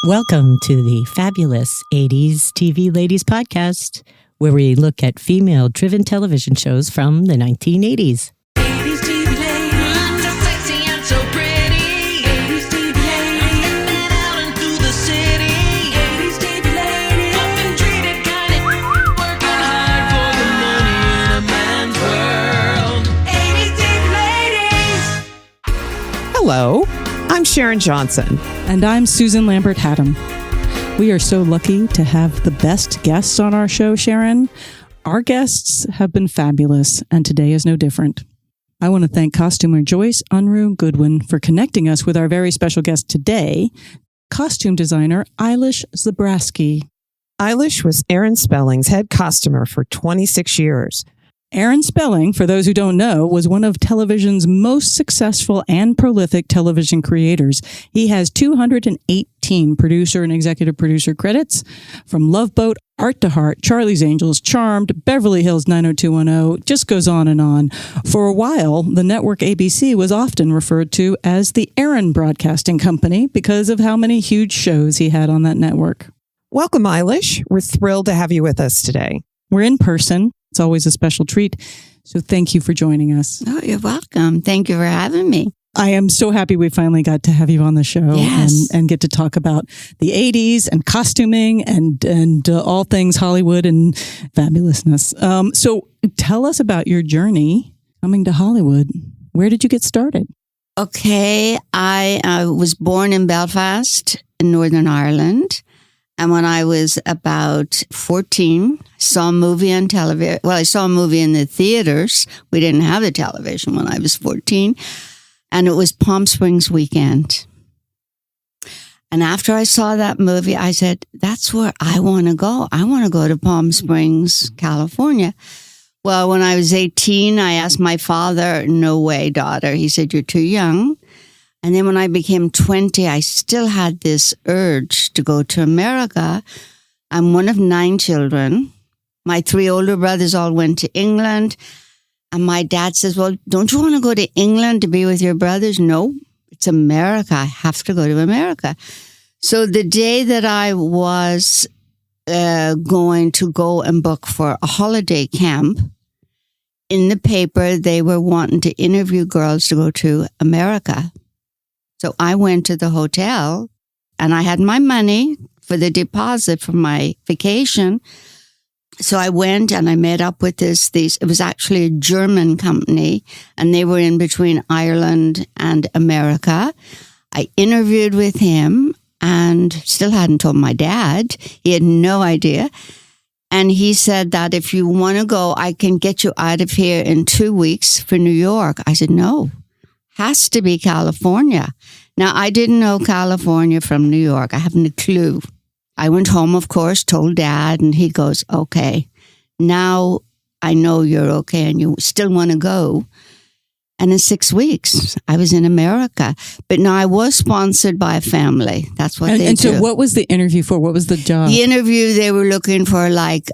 Welcome to the fabulous 80s TV Ladies podcast, where we look at female-driven television shows from the 1980s. 80s TV ladies, so sexy and so pretty. 80s TV ladies, living out into the city. 80s TV ladies, often treated kind of working hard for the money in a man's world. 80s TV ladies. Hello, I'm Sharon Johnson. And I'm Susan Lambert-Haddam. We are so lucky to have the best guests on our show, Sharon. Our guests have been fabulous, and today is no different. I want to thank costumer Joyce Unruh Goodwin for connecting us with our very special guest today, costume designer Eilish Zebrasky. Eilish was Aaron Spelling's head costumer for 26 years. Aaron Spelling, for those who don't know, was one of television's most successful and prolific television creators. He has 218 producer and executive producer credits, from Love Boat, Art to Hart, Charlie's Angels, Charmed, Beverly Hills 90210, just goes on and on. For a while, the network ABC was often referred to as the Aaron Broadcasting Company because of how many huge shows he had on that network. Welcome, Eilish. We're thrilled to have you with us today. We're in person. It's always a special treat. So thank you for joining us. Oh, you're welcome. Thank you for having me. I am so happy we finally got to have you on the show. Yes. and get to talk about the 80s and costuming and all things Hollywood and fabulousness. So tell us about your journey coming to Hollywood. Where did you get started? Okay. I was born in Belfast in Northern Ireland. And when I was about 14, I saw a movie on television. Well, I saw a movie in the theaters. We didn't have the television when I was 14. And it was Palm Springs weekend. And after I saw that movie, I said, that's where I want to go. I want to go to Palm Springs, California. Well, when I was 18, I asked my father, no way, daughter. He said, you're too young. And then when I became 20, I still had this urge to go to America. I'm one of 9 children. My 3 older brothers all went to England. And my dad says, well, don't you want to go to England to be with your brothers? No, it's America. I have to go to America. So the day that I was going to go and book for a holiday camp, in the paper, they were wanting to interview girls to go to America. So I went to the hotel and I had my money for the deposit for my vacation. So I went and I met up with it was actually a German company and they were in between Ireland and America. I interviewed with him and still hadn't told my dad. He had no idea. And he said that if you want to go, I can get you out of here in 2 weeks for New York. I said, no. Has to be California. Now, I didn't know California from New York. I haven't a clue. I went home, of course, told Dad, and he goes, okay, now I know you're okay and you still want to go. And in 6 weeks, I was in America. But now I was sponsored by a family. That's what they do. And so what was the interview for? What was the job? The interview, they were looking for like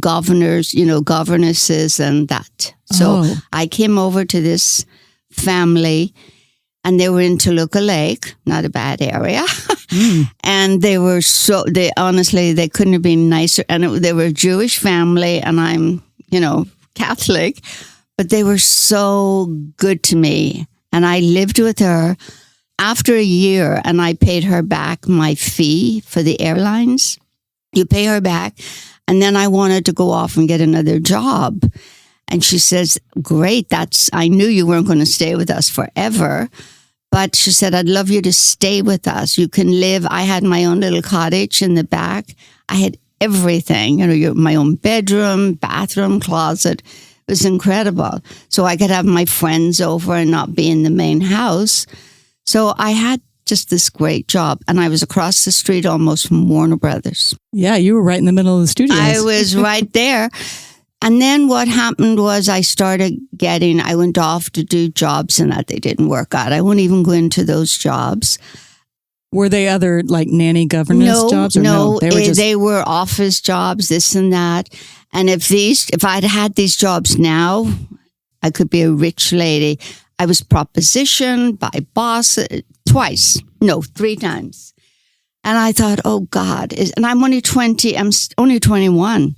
governors, governesses and that. So I came over to this family and they were in Toluca Lake, not a bad area. And they were honestly, they couldn't have been nicer. And they were a Jewish family and I'm, Catholic, but they were so good to me. And I lived with her after a year and I paid her back my fee for the airlines. You pay her back. And then I wanted to go off and get another job. And she says, great, I knew you weren't going to stay with us forever. But she said, I'd love you to stay with us. You can live. I had my own little cottage in the back. I had everything, my own bedroom, bathroom, closet. It was incredible. So I could have my friends over and not be in the main house. So I had just this great job. And I was across the street almost from Warner Brothers. Yeah, you were right in the middle of the studios. I was right there. And then what happened was I went off to do jobs and that they didn't work out. I won't even go into those jobs. Were they other like nanny governess jobs? Or no, they were office jobs, this and that. And if I'd had these jobs now, I could be a rich lady. I was propositioned by boss 3 times. And I thought, oh God, and I'm only 20, only 21.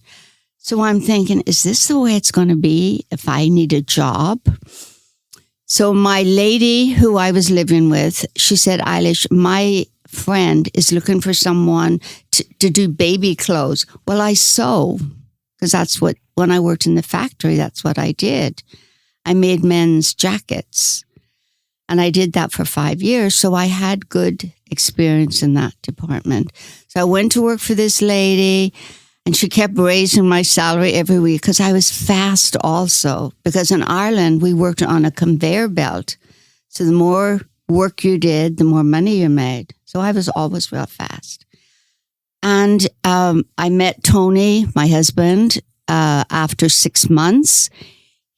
So I'm thinking, is this the way it's going to be if I need a job? So my lady who I was living with, she said, Eilish, my friend is looking for someone to do baby clothes. Well, I sew, because that's what, when I worked in the factory, that's what I did. I made men's jackets. And I did that for 5 years. So I had good experience in that department. So I went to work for this lady, and she kept raising my salary every week because I was fast also. Because in Ireland, we worked on a conveyor belt. So the more work you did, the more money you made. So I was always real fast. And I met Tony, my husband, after 6 months.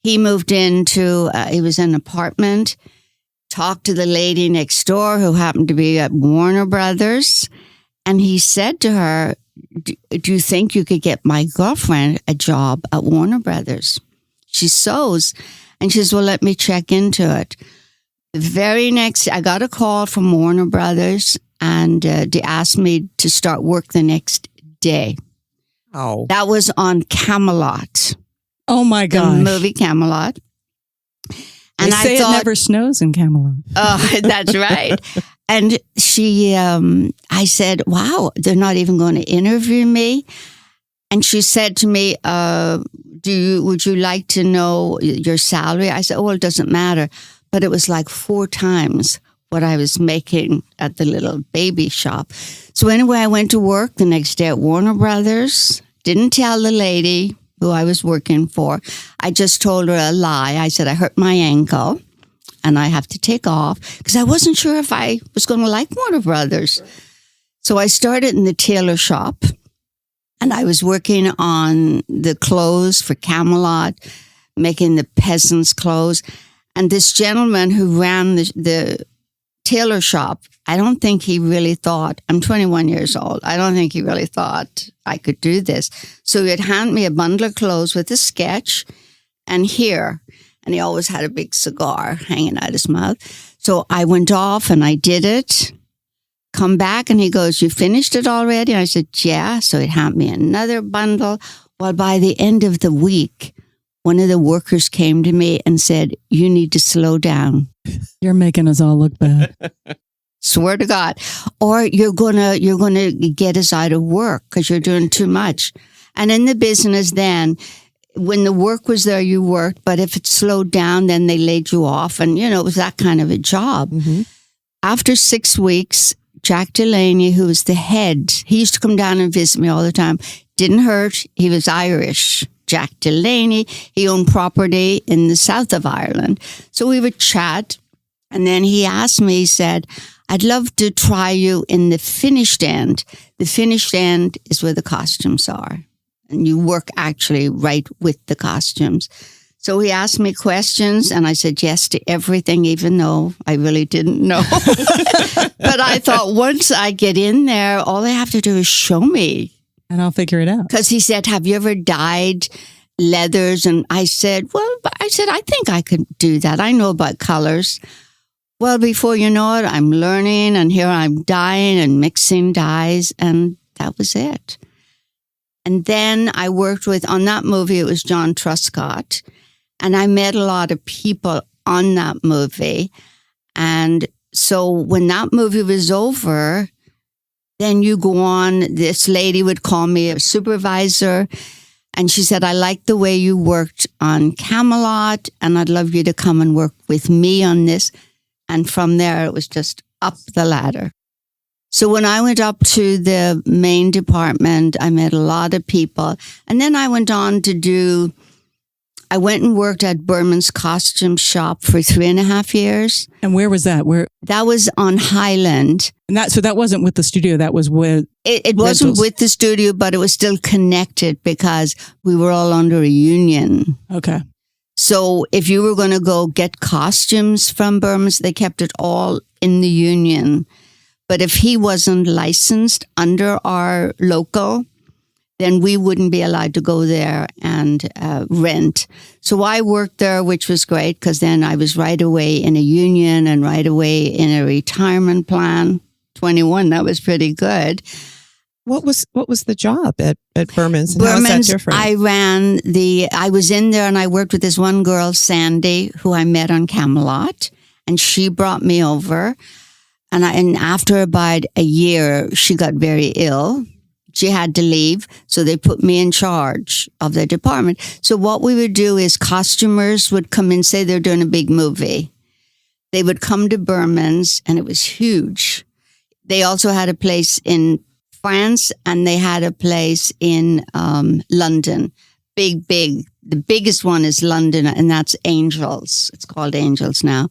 He moved into, he was in an apartment, talked to the lady next door who happened to be at Warner Brothers. And he said to her, do you think you could get my girlfriend a job at Warner Brothers? She sews. And she says, well, let me check into it. The very next, I got a call from Warner Brothers, and they asked me to start work the next day. Oh. That was on Camelot. Oh my gosh. The movie Camelot. They say it never snows in Camelot. Oh, that's right. And she, I said, wow, they're not even going to interview me. And she said to me, would you like to know your salary? I said, oh, well, it doesn't matter. But it was like 4 times what I was making at the little baby shop. So anyway, I went to work the next day at Warner Brothers. Didn't tell the lady who I was working for. I just told her a lie. I said, I hurt my ankle and I have to take off because I wasn't sure if I was going to like Warner Brothers. So I started in the tailor shop, and I was working on the clothes for Camelot, making the peasants' clothes. And this gentleman who ran the tailor shop, I don't think he really thought, I'm 21 years old, I don't think he really thought I could do this. So he'd hand me a bundle of clothes with a sketch and here, and he always had a big cigar hanging out his mouth. So I went off and I did it, come back, and he goes, you finished it already? And I said, yeah. So he'd hand me another bundle. Well, by the end of the week, one of the workers came to me and said, you need to slow down. You're making us all look bad. Swear to God. Or you're gonna get us out of work because you're doing too much. And in the business then, when the work was there, you worked. But if it slowed down, then they laid you off. And, it was that kind of a job. Mm-hmm. After 6 weeks, Jack Delaney, who was the head, he used to come down and visit me all the time. Didn't hurt. He was Irish. Jack Delaney. He owned property in the south of Ireland. So we would chat. And then he asked me, he said, I'd love to try you in the finished end. The finished end is where the costumes are. And you work actually right with the costumes. So he asked me questions and I said yes to everything, even though I really didn't know. But I thought once I get in there, all they have to do is show me. And I'll figure it out. Because he said, have you ever dyed leathers? And I said, I think I could do that. I know about colors. Well, before you know it, I'm learning, and here I'm dyeing and mixing dyes, and that was it. And then I worked on that movie, it was John Truscott, and I met a lot of people on that movie. And so when that movie was over, then you go on, this lady would call me a supervisor, and she said, I like the way you worked on Camelot, and I'd love you to come and work with me on this. And from there, it was just up the ladder. So when I went up to the main department, I met a lot of people. And then I went on to I went and worked at Berman's costume shop for 3.5 years. And where was that? That was on Highland. And that wasn't with the studio. That was with it wasn't with the studio, but it was still connected because we were all under a union. Okay. So if you were going to go get costumes from Berman's, they kept it all in the union. But if he wasn't licensed under our local, then we wouldn't be allowed to go there and rent. So I worked there, which was great because then I was right away in a union and right away in a retirement plan. It 21. That was pretty good. What was the job at Berman's, and how is that different? I was in there and I worked with this one girl, Sandy, who I met on Camelot, and she brought me over. And after about a year, she got very ill. She had to leave, so they put me in charge of the department. So what we would do is costumers would come in, say they're doing a big movie. They would come to Berman's, and it was huge. They also had a place in France, and they had a place in London. Big. The biggest one is London, and that's Angels. It's called Angels now.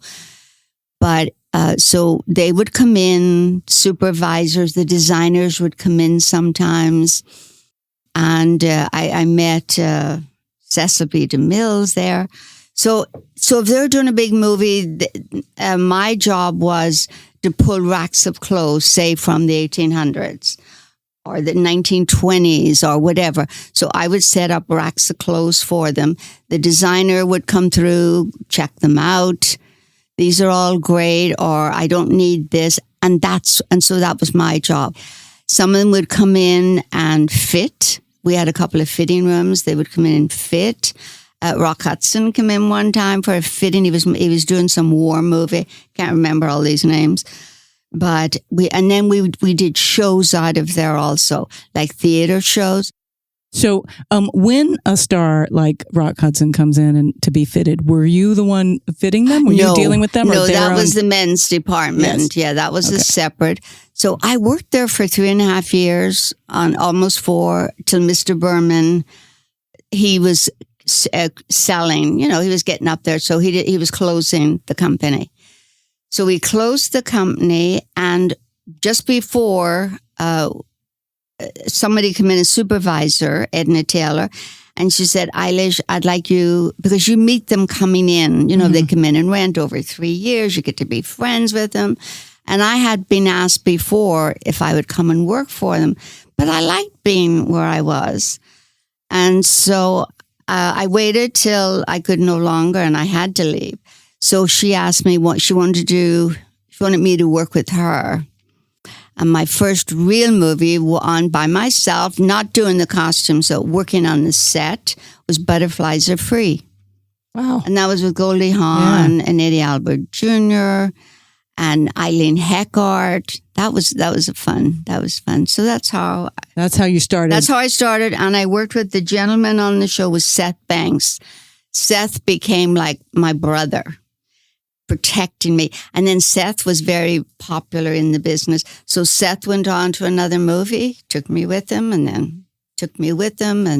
But so they would come in, supervisors, the designers would come in sometimes. And I met Cecil B. DeMille's there. So if they're doing a big movie, my job was to pull racks of clothes, say from the 1800s. Or the 1920s or whatever. So I would set up racks of clothes for them. The designer would come through, check them out. These are all great, or I don't need this. And so that was my job. Some of them would come in and fit. We had a couple of fitting rooms. They would come in and fit. Rock Hudson came in one time for a fitting. He was doing some war movie. Can't remember all these names. But we did shows out of there also, like theater shows. So when a star like Rock Hudson comes in and to be fitted, were you the one fitting them? Were you dealing with them? No, that was the men's department. Yes. Yeah, that was a separate. So I worked there for 3.5 years, on almost 4, till Mr. Berman, he was selling, he was getting up there. So he was closing the company. So we closed the company, and just before somebody came in, a supervisor, Edna Taylor, and she said, Eilish, I'd like you, because you meet them coming in, they come in and rent over 3 years, you get to be friends with them. And I had been asked before if I would come and work for them, but I liked being where I was. And so I waited till I could no longer, and I had to leave. So she asked me what she wanted to do. She wanted me to work with her. And my first real movie on by myself, not doing the costumes, so working on the set, was Butterflies Are Free. Wow. And that was with Goldie Hawn and Eddie Albert Jr. and Eileen Heckart. That was fun. That was fun. So that's how you started. That's how I started. And I worked with the gentleman on the show was Seth Banks. Seth became like my brother, protecting me. And then Seth was very popular in the business. So Seth went on to another movie, took me with him, and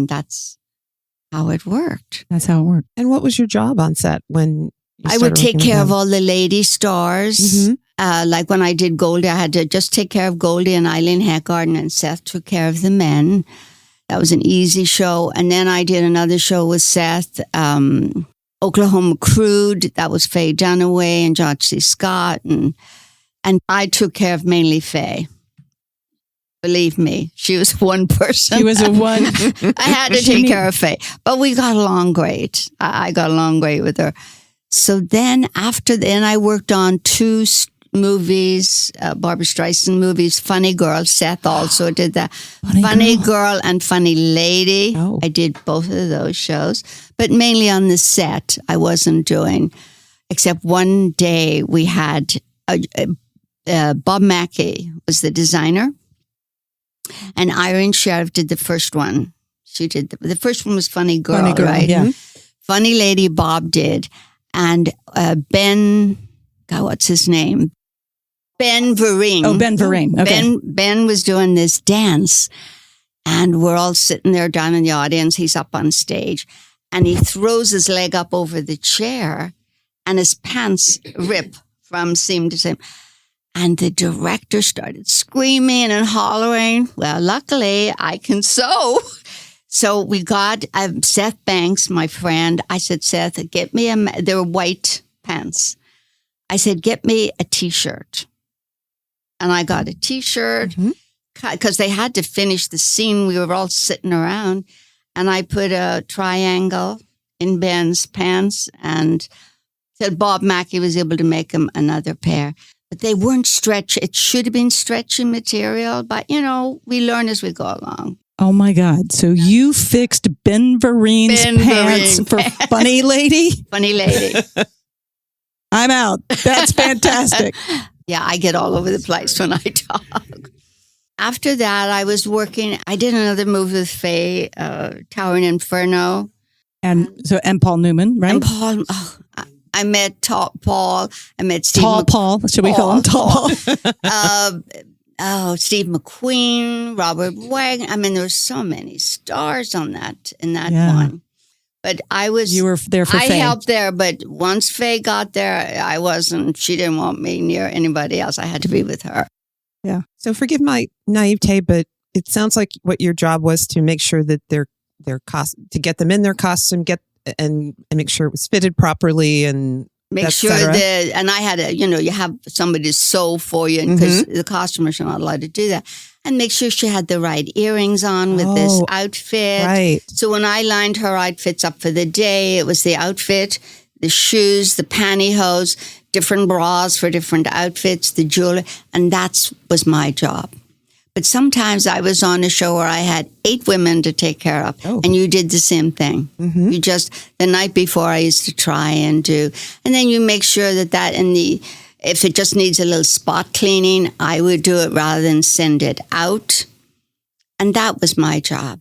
that's how it worked. That's how it worked. And what was your job on set when you I would started take working care with of them? all the lady stars. Mm-hmm. Like when I did Goldie, I had to just take care of Goldie and Eileen Heckart, and then Seth took care of the men. That was an easy show. And then I did another show with Seth, Oklahoma Crude. That was Faye Dunaway and George C. Scott. And I took care of mainly Faye. Believe me, she was one person. She was a one. I had to take care of Faye. But we got along great. I got along great with her. So then I worked on 2 movies, Barbra Streisand movies, Funny Girl. Seth also did that. Funny Girl and Funny Lady. Oh. I did both of those shows, but mainly on the set. I wasn't doing, except one day we had Bob Mackey was the designer, and Irene Sheriff did the first one. She did the first one was Funny Girl, right? Yeah. Funny Lady Bob did, and Ben. God, what's his name? Ben Vereen. Oh, Ben Vereen. Okay. Ben was doing this dance, and we're all sitting there down in the audience. He's up on stage, and he throws his leg up over the chair, and his pants rip from seam to seam. And the director started screaming and hollering. Well, luckily, I can sew. So we got Seth Banks, my friend. I said, Seth, get me they were white pants. I said, get me a T-shirt. And I got a T-shirt because they had to finish the scene. We were all sitting around. And I put a triangle in Ben's pants and said Bob Mackey was able to make him another pair. But they weren't stretch. It should have been stretchy material, but we learn as we go along. Oh my God. So you fixed Ben Vereen's pants Vereen. for Funny Lady? Funny lady. I'm out. That's fantastic. Yeah, I get all over the place when I talk. After that, I did another movie with Faye, Towering Inferno. And Paul Newman, right? And Paul, I met Paul. I met Steve Tall Paul. Should we call him Tall Paul? Steve McQueen, Robert Wagner. I mean, there were so many stars in that Yeah. one. But You were there for I Faye. helped there, but once Faye got there, she didn't want me near anybody else. I had to be with her. Yeah. So forgive my naivete, but it sounds like what your job was to make sure that their to get them in their costume, and make sure it was fitted properly and Make et sure cetera. and I had you have somebody to sew for you because the costumers are not allowed to do that. And make sure she had the right earrings on with this outfit. Right. So when I lined her outfits up for the day, it was the outfit, the shoes, the pantyhose, different bras for different outfits, the jewelry, and that was my job. But sometimes I was on a show where I had 8 women to take care of, and you did the same thing. Mm-hmm. You just, the night before I used to try and do, and then you make sure that if it just needs a little spot cleaning, I would do it rather than send it out. And that was my job.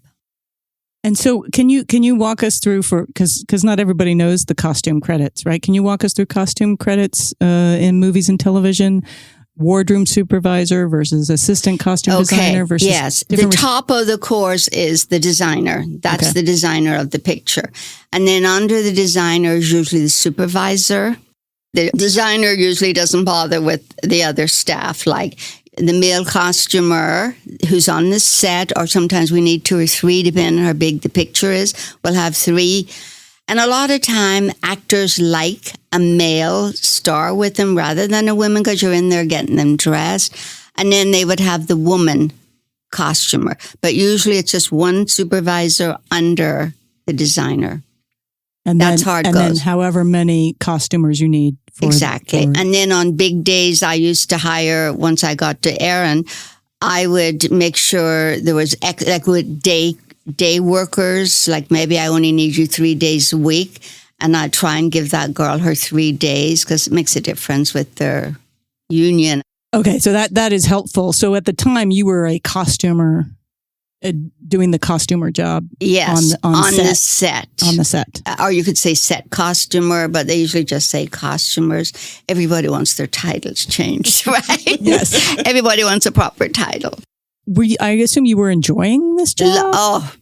And so can you walk us through because not everybody knows the costume credits, right? Can you walk us through costume credits in movies and television? Wardrobe supervisor versus assistant costume designer versus yes. The top of the course is the designer. That's the designer of the picture. And then under the designer is usually the supervisor. The designer usually doesn't bother with the other staff, like the male costumer who's on the set, or sometimes we need 2 or 3, depending on how big the picture is. We'll have 3. And a lot of time, actors like a male star with them rather than a woman because you're in there getting them dressed. And then they would have the woman costumer. But usually it's just one supervisor under the designer. And That's then, how it and goes. then however many costumers you need. Exactly. And then on big days, I used to hire, once I got to Erin, I would make sure there was like with day workers, like maybe I only need you 3 days a week, and I'd try and give that girl her 3 days because it makes a difference with their union. Okay, so that is helpful. So at the time, you were a costumer doing the costumer job. Yes, on the set. On the set. Or you could say set costumer, but they usually just say costumers. Everybody wants their titles changed, right? Yes. Everybody wants a proper title. I assume you were enjoying this job? Oh,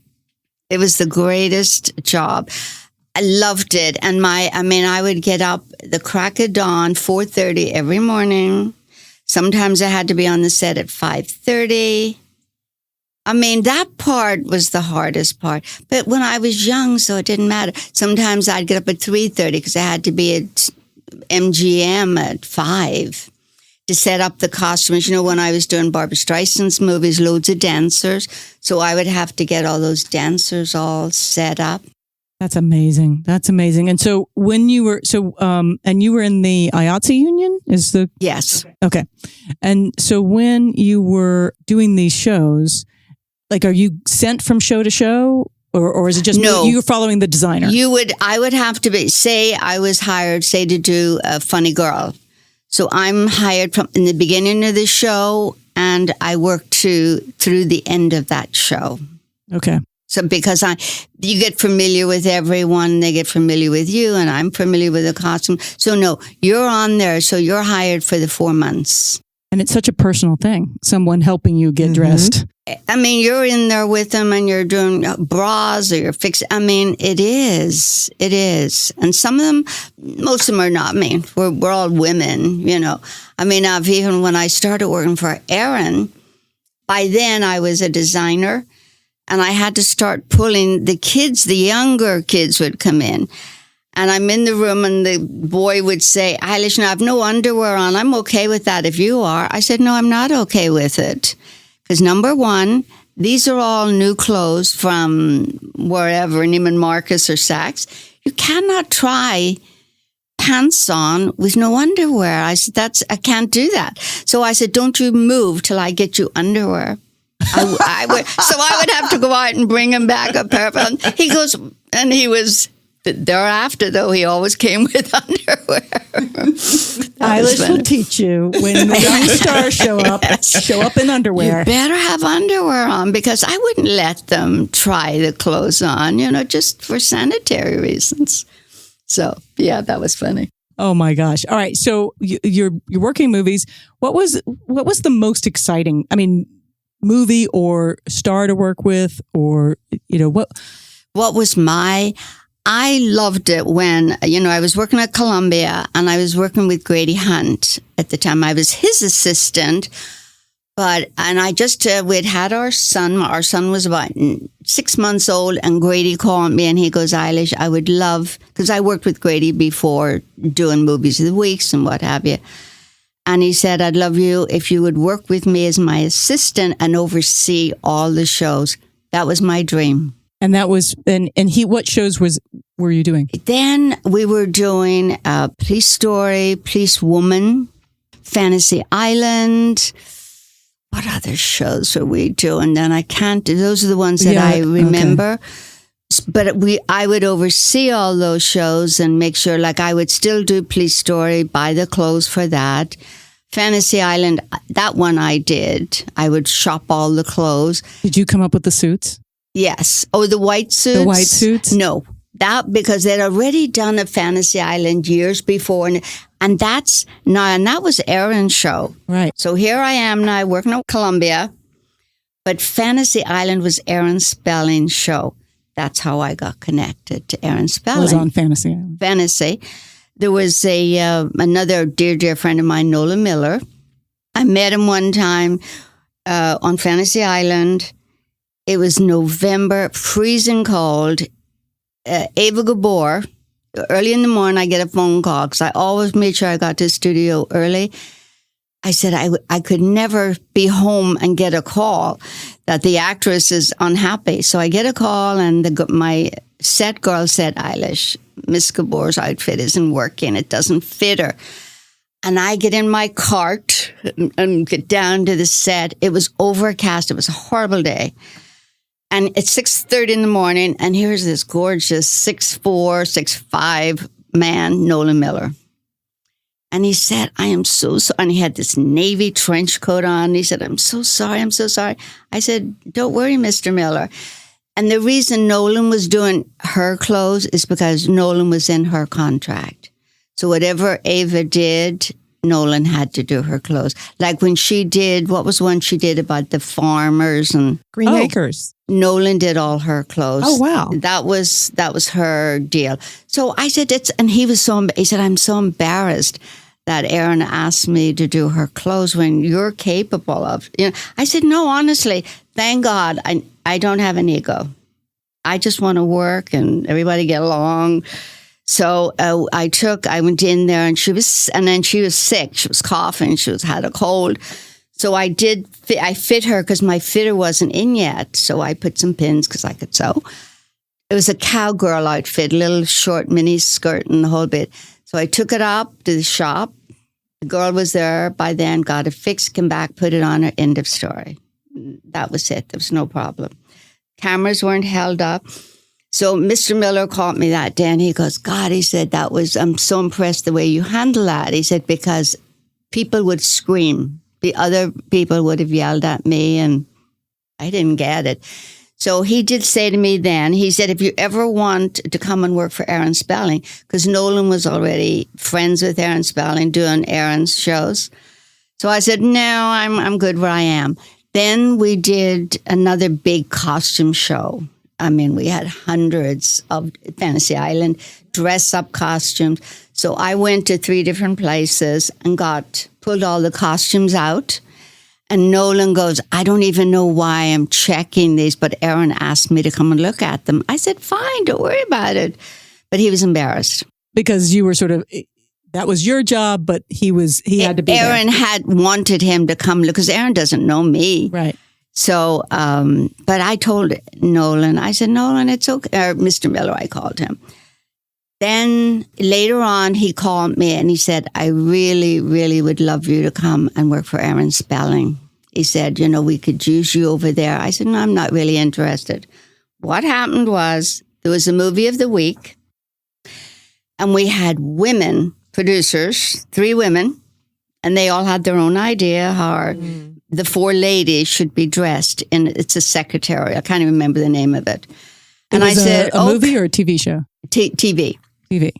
it was the greatest job. I loved it. And I would get up the crack of dawn, 4:30 every morning. Sometimes I had to be on the set at 5:30. That part was the hardest part. But when I was young, so it didn't matter. Sometimes I'd get up at 3:30 because I had to be at MGM at 5 to set up the costumes. When I was doing Barbra Streisand's movies, loads of dancers. So I would have to get all those dancers all set up. That's amazing. That's amazing. And so when you were, and you were in the IATSE union? Yes. Okay. And so when you were doing these shows, like, are you sent from show to show? Or is it just you were following the designer? I would have to be, say I was hired, say to do a funny girl. So I'm hired from in the beginning of the show, and I work through the end of that show. Okay. So because you get familiar with everyone, they get familiar with you, and I'm familiar with the costume. So no, you're on there, so you're hired for the 4 months. And it's such a personal thing, someone helping you get dressed. You're in there with them and you're doing bras or you're fixing. It is. It is. And some of them, most of them are not. We're all women, even when I started working for Erin, by then I was a designer and I had to start pulling the kids, the younger kids would come in. And I'm in the room and the boy would say, Eilish, now I have no underwear on. I'm okay with that if you are. I said, no, I'm not okay with it. Because number one, these are all new clothes from wherever, Neiman Marcus or Saks. You cannot try pants on with no underwear. I said, I can't do that. So I said, don't you move till I get you underwear. So I would have to go out and bring him back a pair of, he goes, and he was, thereafter though, he always came with underwear. Eilish will teach you when the young stars show up in underwear. You better have underwear on, because I wouldn't let them try the clothes on, just for sanitary reasons. So yeah, that was funny. Oh my gosh. All right. So you're working movies. What was the most exciting, movie or star to work with, or, what was I loved it when, I was working at Columbia and I was working with Grady Hunt at the time. I was his assistant, and I just, we'd had our son. Our son was about 6 months old, and Grady called me and he goes, Eilish, I would love, because I worked with Grady before doing movies of the weeks and what have you. And he said, I'd love you if you would work with me as my assistant and oversee all the shows. That was my dream. And that was, and what shows were you doing? Then we were doing Police Story, Police Woman, Fantasy Island. What other shows were we doing? Then I can't do, those are the ones that I remember. Okay. But I would oversee all those shows and make sure, like I would still do Police Story, buy the clothes for that. Fantasy Island, that one I did. I would shop all the clothes. Did you come up with the suits? Yes. Oh, the white suits? The white suits? No. That, because they'd already done a Fantasy Island years before. And that was Aaron's show. Right. So here I am now working at Columbia. But Fantasy Island was Aaron Spelling's show. That's how I got connected to Aaron Spelling. I was on Fantasy Island. Fantasy. There was another dear friend of mine, Nolan Miller. I met him one time on Fantasy Island. It was November, freezing cold. Ava Gabor, early in the morning, I get a phone call because I always made sure I got to the studio early. I said I could never be home and get a call that the actress is unhappy. So I get a call, and my set girl said, Eilish, Miss Gabor's outfit isn't working. It doesn't fit her. And I get in my cart and get down to the set. It was overcast. It was a horrible day. And it's 6:30 in the morning, and here's this gorgeous 6'4", 6'5" man, Nolan Miller. And he said, I am so sorry. And he had this navy trench coat on. He said, I'm so sorry. I said, don't worry, Mr. Miller. And the reason Nolan was doing her clothes is because Nolan was in her contract. So whatever Ava did, Nolan had to do her clothes. Like when she did, what was one she did about the farmers and Green Acres. Nolan did all her clothes. Oh, wow. That was her deal. So I said, he said, I'm so embarrassed that Aaron asked me to do her clothes when you're capable of, I said, no, honestly, thank God I don't have an ego. I just want to work and everybody get along. So I went in there, and then she was sick. She was coughing. She had a cold. So I fit her because my fitter wasn't in yet. So I put some pins because I could sew. It was a cowgirl outfit, little short mini skirt and the whole bit. So I took it up to the shop. The girl was there by then, got it fixed, came back, put it on her, end of story. That was it. There was no problem. Cameras weren't held up. So Mr. Miller called me that day, and he goes, God, he said, I'm so impressed the way you handle that. He said, because people would scream. The other people would have yelled at me, and I didn't get it. So he did say to me then, he said, if you ever want to come and work for Aaron Spelling, because Nolan was already friends with Aaron Spelling doing Aaron's shows. So I said, no, I'm good where I am. Then we did another big costume show. I mean, we had hundreds of Fantasy Island dress-up costumes. So I went to 3 different places and pulled all the costumes out. And Nolan goes, I don't even know why I'm checking these, but Aaron asked me to come and look at them. I said, fine, don't worry about it. But he was embarrassed. Because you were that was your job, but he had to be Aaron there. had wanted him to come look, because Aaron doesn't know me. Right. So, but I told Nolan, I said, Nolan, it's okay. Or Mr. Miller, I called him. Then later on, he called me and he said, I really, really would love you to come and work for Aaron Spelling. He said, we could use you over there. I said, no, I'm not really interested. What happened was there was a movie of the week and we had women producers, 3 women, and they all had their own idea how the 4 ladies should be dressed. And it's a secretary. I can't even remember the name of it. And I said, a movie or a TV show? TV. TV.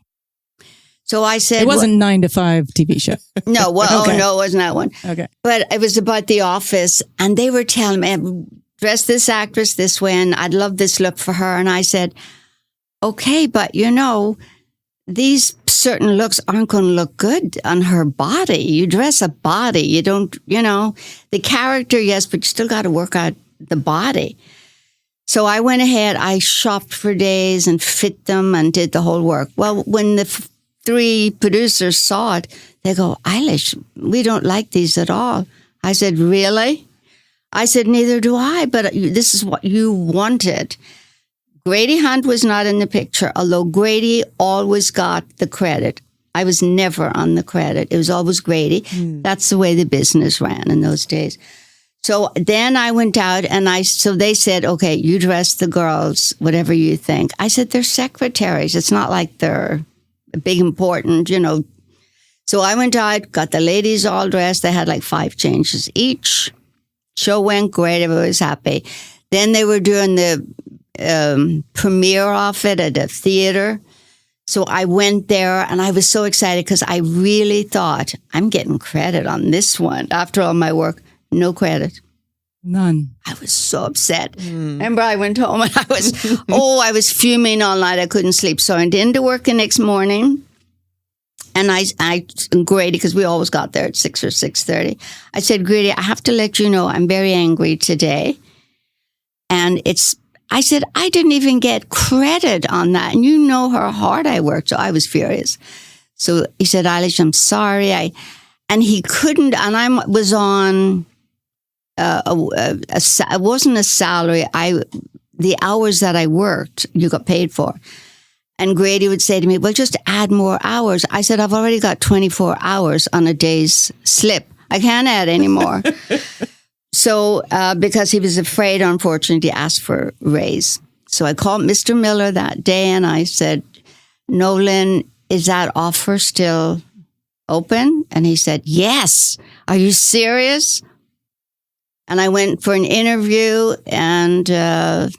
So I said, it wasn't 9 to 5 TV show. No, well, Okay. no, it wasn't that one. Okay. But it was about The Office, and they were telling me, dress this actress this way, and I'd love this look for her. And I said, okay, but these certain looks aren't going to look good on her body. You dress a body. You don't, the character, yes, but you still got to work out the body. So I went ahead, I shopped for days and fit them and did the whole work. Well, when the 3 producers saw it, they go, Eilish, we don't like these at all. I said, really? I said, neither do I, but this is what you wanted. Grady Hunt was not in the picture, although Grady always got the credit. I was never on the credit. It was always Grady. That's the way the business ran in those days. So then I went out and so they said, okay, you dress the girls, whatever you think. I said, they're secretaries. It's not like they're big, important, So I went out, got the ladies all dressed. They had like 5 changes each. Show went great. Everybody was happy. Then they were doing the premiere of it at a theater. So I went there and I was so excited because I really thought I'm getting credit on this one. After all my work, no credit. None. I was so upset. Remember, I went home and I was fuming all night. I couldn't sleep. So I went into work the next morning. And I Grady, because we always got there at 6 or 6:30. I said, Grady, I have to let you know I'm very angry today. And I said, I didn't even get credit on that. And you know how hard I worked. So I was furious. So he said, Eilish, I'm sorry. And he couldn't, and I was on, it wasn't a salary. The hours that I worked, you got paid for. And Grady would say to me, well, just add more hours. I said, I've already got 24 hours on a day's slip. I can't add any more. So, because he was afraid, unfortunately, to ask for a raise. So I called Mr. Miller that day and I said, Nolan, is that offer still open? And he said, yes. Are you serious? And I went for an interview and that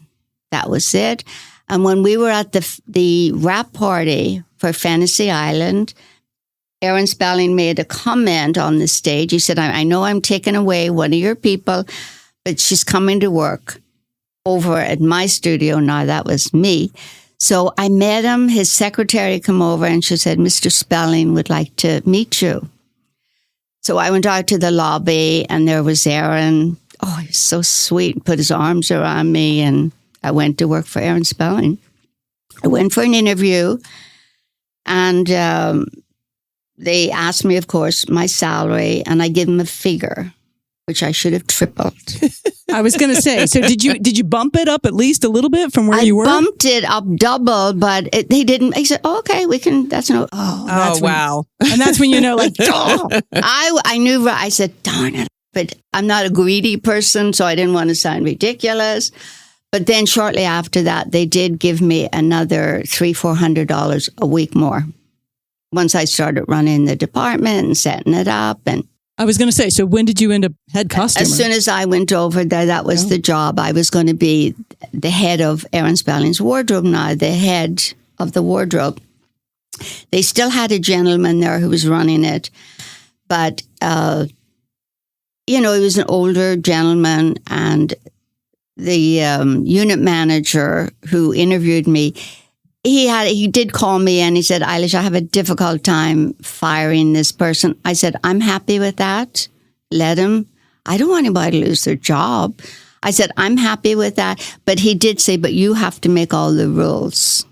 was it. And when we were at the wrap party for Fantasy Island, Aaron Spelling made a comment on the stage. He said, I know I'm taking away one of your people, but she's coming to work over at my studio now. That was me. So I met him. His secretary came over and she said, Mr. Spelling would like to meet you. So I went out to the lobby and there was Aaron. Oh, he was so sweet. Put his arms around me and I went to work for Aaron Spelling. I went for an interview and they asked me, of course, my salary, and I gave them a figure, which I should have tripled. I was going to say, so did you bump it up at least a little bit from where you were? I bumped it up double, but they didn't. I said, okay, we can, that's no. Oh, wow. And that's when you know, like, I knew, I said, darn it. But I'm not a greedy person, so I didn't want to sound ridiculous. But then shortly after that, they did give me another $300-400 a week more. Once I started running the department and setting it up. And I was going to say, so when did you end up head costumer? as soon as I went over there, that was the job. I was going to be the head of Aaron Spelling's wardrobe now, the head of the wardrobe. They still had a gentleman there who was running it. But, he was an older gentleman. And the unit manager who interviewed me, he did call me and he said, Eilish, I have a difficult time firing this person. I said, I'm happy with that. Let him. I don't want anybody to lose their job. I said, I'm happy with that. But he did say, but you have to make all the rules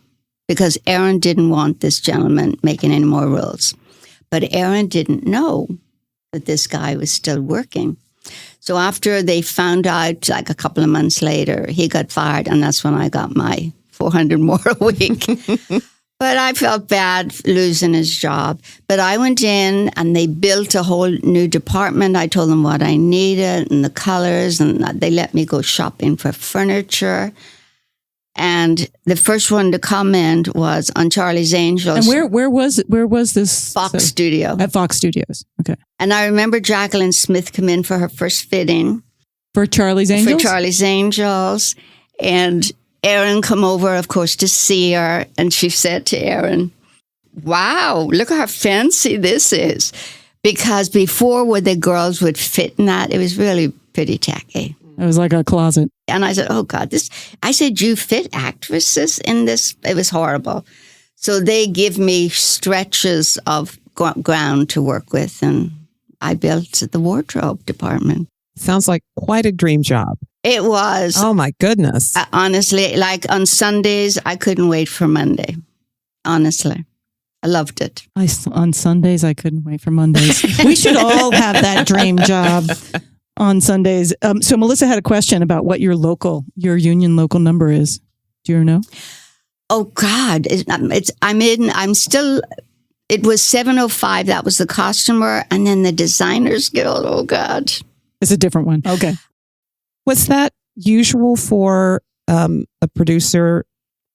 because Aaron didn't want this gentleman making any more rules. But Aaron didn't know that this guy was still working. So after they found out, like a couple of months later, he got fired. And that's when I got my $400 more a week. But I felt bad losing his job. But I went in and they built a whole new department. I told them what I needed and the colors, and they let me go shopping for furniture. And the first one to come in was on Charlie's Angels. And where was this? Fox Studio. At Fox Studios. Okay. And I remember Jaclyn Smith come in for her first fitting. For Charlie's Angels? For Charlie's Angels. And Erin come over, of course, to see her. And she said to Erin, wow, look how fancy this is. Because before, where the girls would fit in that, it was really pretty tacky. It was like a closet. And I said, oh, God, I said, you fit actresses in this? It was horrible. So they give me stretches of ground to work with. And I built the wardrobe department. Sounds like quite a dream job. It was. Oh, my goodness. Honestly, like on Sundays, I couldn't wait for Monday. Honestly. I loved it. On Sundays, I couldn't wait for Mondays. We should all have that dream job on Sundays. So Melissa had a question about what your union local number is. Do you know? Oh God, it was 705. That was the costumer, and then the Designers Guild. Oh God, it's a different one. Okay. Was that usual for a producer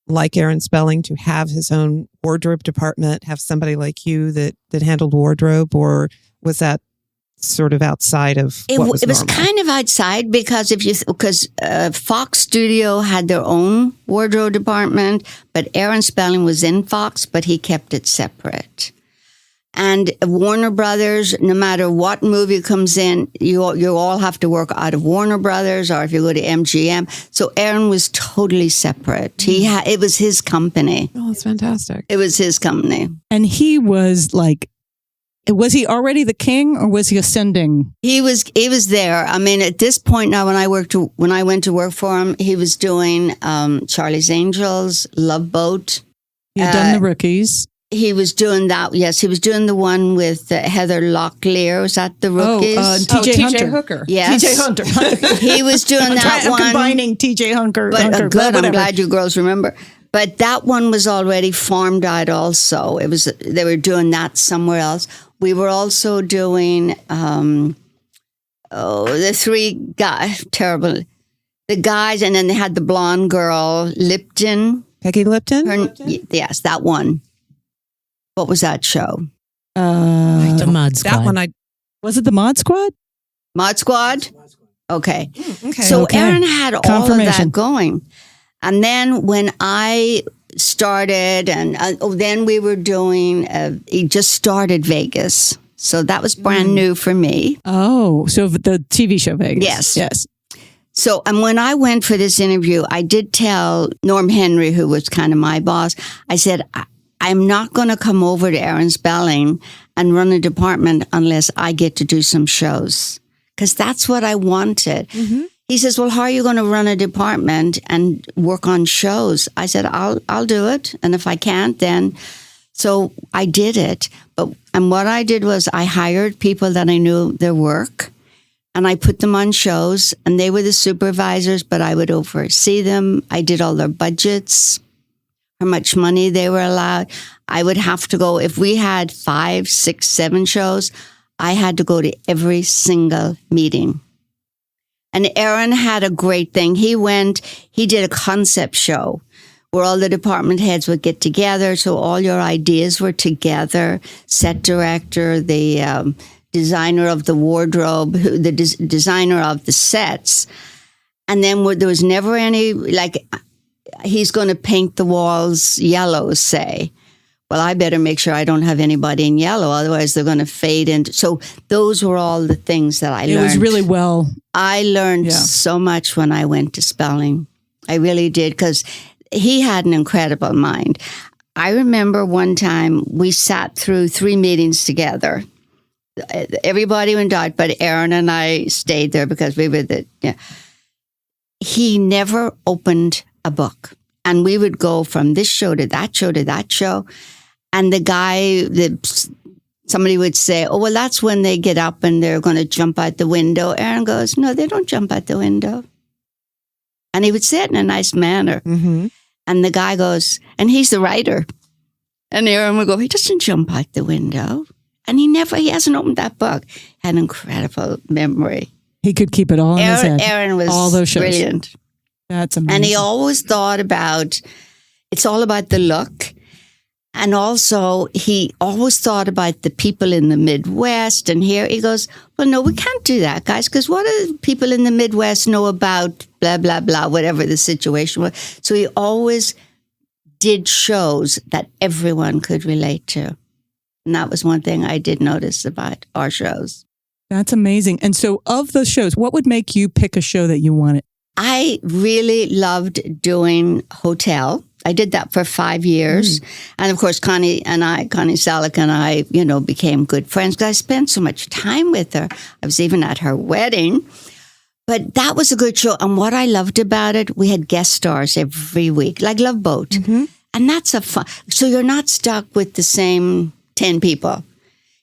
like Aaron Spelling to have his own wardrobe department, have somebody like you that handled wardrobe, or was that sort of outside of what was It was normal? kind of outside because Fox Studio had their own wardrobe department, but Aaron Spelling was in Fox, but he kept it separate. And Warner Brothers, no matter what movie comes in, you all have to work out of Warner Brothers, or if you go to MGM. So Aaron was totally separate. It was his company. Oh, that's fantastic. It was his company. And he was like, was he already the king, or was he ascending? He was there. I mean, at this point now, when I went to work for him, he was doing Charlie's Angels, Love Boat. He had done the Rookies. He was doing that. Yes, he was doing the one with Heather Locklear. Was that the Rookies? T.J. Hooker. Yes. T.J. Hunter. He was doing that one. I'm combining T.J. Hunter. But good. whatever. I'm glad you girls remember. But that one was already farmed out. Also, they were doing that somewhere else. We were also doing the three guys. Terrible. The guys, and then they had the blonde girl, Lipton. Peggy Lipton? Yes, that one. What was that show? The Mod Squad. That one Was it the Mod Squad? Mod Squad? Okay. Okay. So Aaron had all of Confirmation. that going. And then when I started, and then we were doing, he just started Vegas. So that was brand new for me. Oh, so the TV show Vegas. Yes. Yes. So, and when I went for this interview, I did tell Norm Henry, who was kind of my boss, I said, I'm not going to come over to Aaron Spelling and run a department unless I get to do some shows. Because that's what I wanted. Mm-hmm. He says, well, how are you going to run a department and work on shows? I said, I'll do it. And if I can't, then... So I did it. And what I did was I hired people that I knew their work. And I put them on shows. And they were the supervisors, but I would oversee them. I did all their budgets, how much money they were allowed. I would have to go, if we had 5, 6, 7 shows, I had to go to every single meeting. And Aaron had a great thing. He did a concept show where all the department heads would get together. So all your ideas were together. Set director, the designer of the wardrobe, the designer of the sets. And then there was never any, like, he's going to paint the walls yellow, say. Well, I better make sure I don't have anybody in yellow. Otherwise, they're going to fade into. So those were all the things that I learned. It was really well. I learned so much when I went to Spelling. I really did, because he had an incredible mind. I remember one time we sat through 3 meetings together. Everybody went out, but Aaron and I stayed there because we were He never opened a book. And we would go from this show to that show to that show. And the guy, somebody would say, oh, well, that's when they get up and they're going to jump out the window. Aaron goes, no, they don't jump out the window. And he would say it in a nice manner. Mm-hmm. And the guy goes, and he's the writer. And Aaron would go, he doesn't jump out the window. And he hasn't opened that book. Had an incredible memory. He could keep it all in his head. Aaron was all those shows. brilliant. That's amazing. And he always thought about, it's all about the look. And also, he always thought about the people in the Midwest. And here he goes, well, no, we can't do that, guys, because what do people in the Midwest know about blah, blah, blah, whatever the situation was. So he always did shows that everyone could relate to. And that was one thing I did notice about our shows. That's amazing. And so of the shows, what would make you pick a show that you wanted? I really loved doing Hotel. I did that for 5 years. And of course, Connie Seleca and I, became good friends because I spent so much time with her. I was even at her wedding. But that was a good show. And what I loved about it, we had guest stars every week, like Love Boat. Mm-hmm. And that's a fun. So you're not stuck with the same 10 people.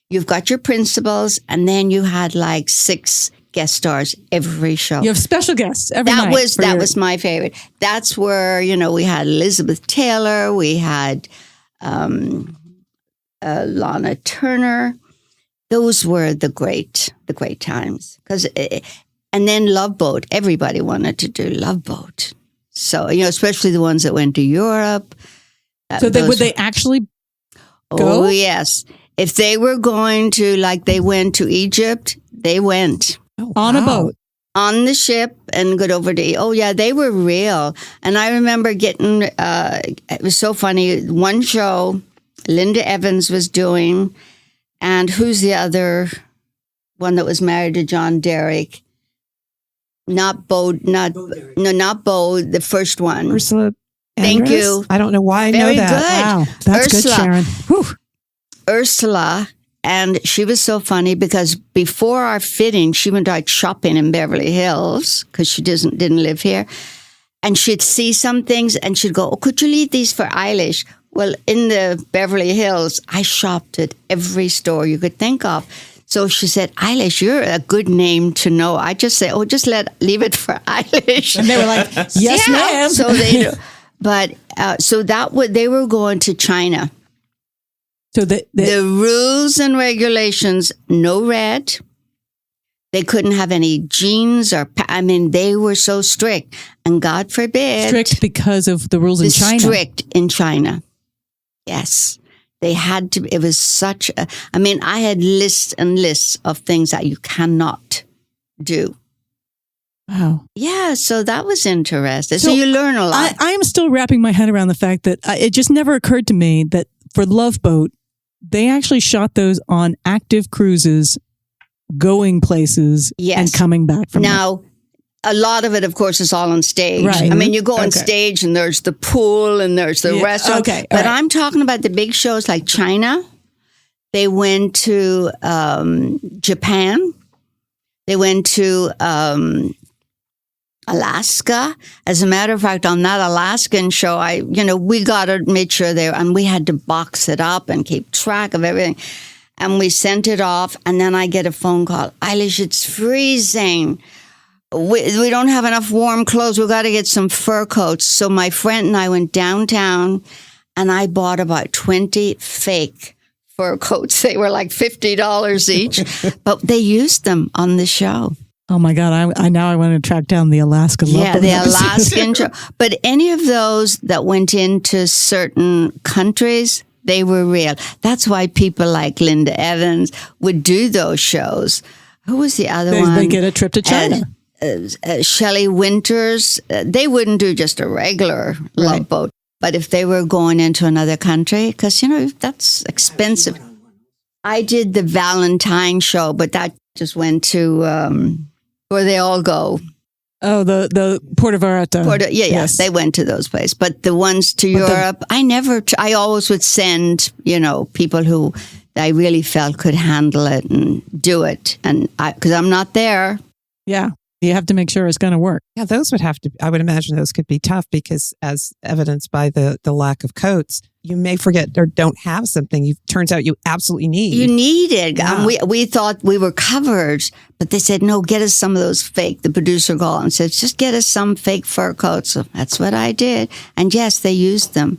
You've got your principals, and then you had like 6 guest stars every show. You have special guests every night. That was was my favorite. That's where, we had Elizabeth Taylor, we had Lana Turner. Those were the great times. And then Love Boat. Everybody wanted to do Love Boat. So, especially the ones that went to Europe. So would they actually go? Oh, yes. If they were going to, like they went to Egypt, they went. Oh, on a boat. On the ship and got over to, oh yeah, they were real. And I remember getting, it was so funny, one show Linda Evans was doing, and who's the other one that was married to John Derrick? Not Bo, the first one. Ursula Thank Andress? you. I don't know why I Very know that. Wow. That's Ursula. good, Sharon. Whew. Ursula, and she was so funny because before our fitting, she went out shopping in Beverly Hills because she didn't live here. And she'd see some things and she'd go, oh, could you leave these for Eilish? Well, in the Beverly Hills, I shopped at every store you could think of. So she said, Eilish, you're a good name to know. I just say, oh, leave it for Eilish. And they were like, yes, ma'am. So they do. But they were going to China. So the rules and regulations, no red. They couldn't have any jeans they were so strict. And God forbid. Strict because of the rules in China. Strict in China. Yes. They had to, it was such I had lists and lists of things that you cannot do. Wow. Yeah, so that was interesting. So you learn a lot. I am still wrapping my head around the fact that it just never occurred to me that for Love Boat, they actually shot those on active cruises, going places and coming back from Now, a lot of it, of course, is all on stage. Right. You go on stage and there's the pool and there's the restaurant. Okay. But I'm talking about the big shows like China. They went to Japan. They went to Alaska. As a matter of fact, on that Alaskan show, we got to make sure and we had to box it up and keep track of everything. And we sent it off, and then I get a phone call. Eilish, it's freezing. We don't have enough warm clothes. We've got to get some fur coats. So my friend and I went downtown, and I bought about 20 fake fur coats. They were like $50 each, but they used them on the show. Oh my God! I want to track down the Alaska Love Boat. Yeah, the Alaskan show. But any of those that went into certain countries, they were real. That's why people like Linda Evans would do those shows. Who was the other one? They get a trip to China. Shelley Winters. They wouldn't do just a regular Love Boat. But if they were going into another country, because, that's expensive. I did the Valentine show, but that just went to where they all go. Oh, the Puerto Vallarta. Yes, they went to those places. But the ones to Europe, I always would send, people who I really felt could handle it and do it. And because I'm not there. Yeah. You have to make sure it's going to work. Yeah, those would have to, I would imagine those could be tough because as evidenced by the lack of coats, you may forget or don't have something turns out you absolutely need. You need it. Yeah. We thought we were covered, but they said, no, get us some of those fake. The producer called and said, just get us some fake fur coats. So that's what I did. And yes, they used them.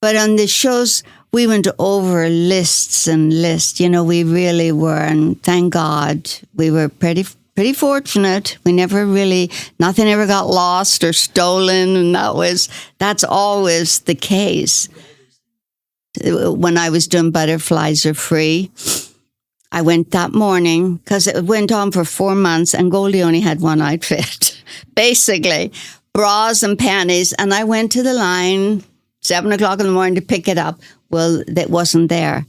But on the shows, we went over lists and lists. You know, we really were, and thank God we were pretty fortunate. We never really, nothing ever got lost or stolen, and that's always the case. When I was doing Butterflies Are Free, I went that morning because it went on for 4 months, and Goldie only had one outfit, basically, bras and panties. And I went to the line 7 o'clock in the morning to pick it up. Well, that wasn't there.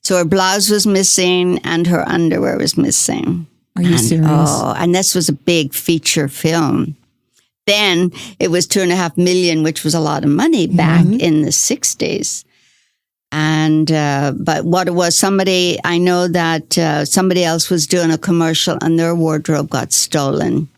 So her blouse was missing and her underwear was missing. Are you serious? Oh, and this was a big feature film. Then it was $2.5 million, which was a lot of money back in the 60s. And, but what it was, I know that somebody else was doing a commercial and their wardrobe got stolen.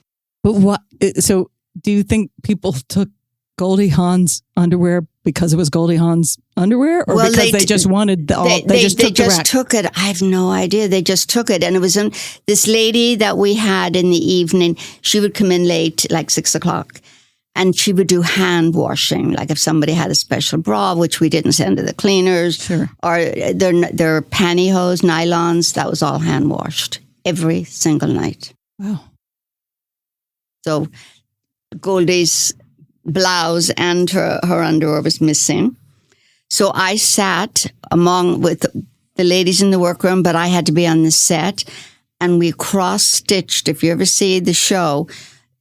But what, so do you think people took Goldie Hawn's underwear because it was Goldie Hawn's underwear, or because they just wanted they just took it? I have no idea. They just took it. And it was this lady that we had in the evening. She would come in late, like 6 o'clock. And she would do hand washing, like if somebody had a special bra, which we didn't send to the cleaners, sure, or their pantyhose, nylons, that was all hand washed every single night. Wow. So Goldie's blouse and her underwear was missing. So I sat with the ladies in the workroom, but I had to be on the set, and we cross-stitched. If you ever see the show,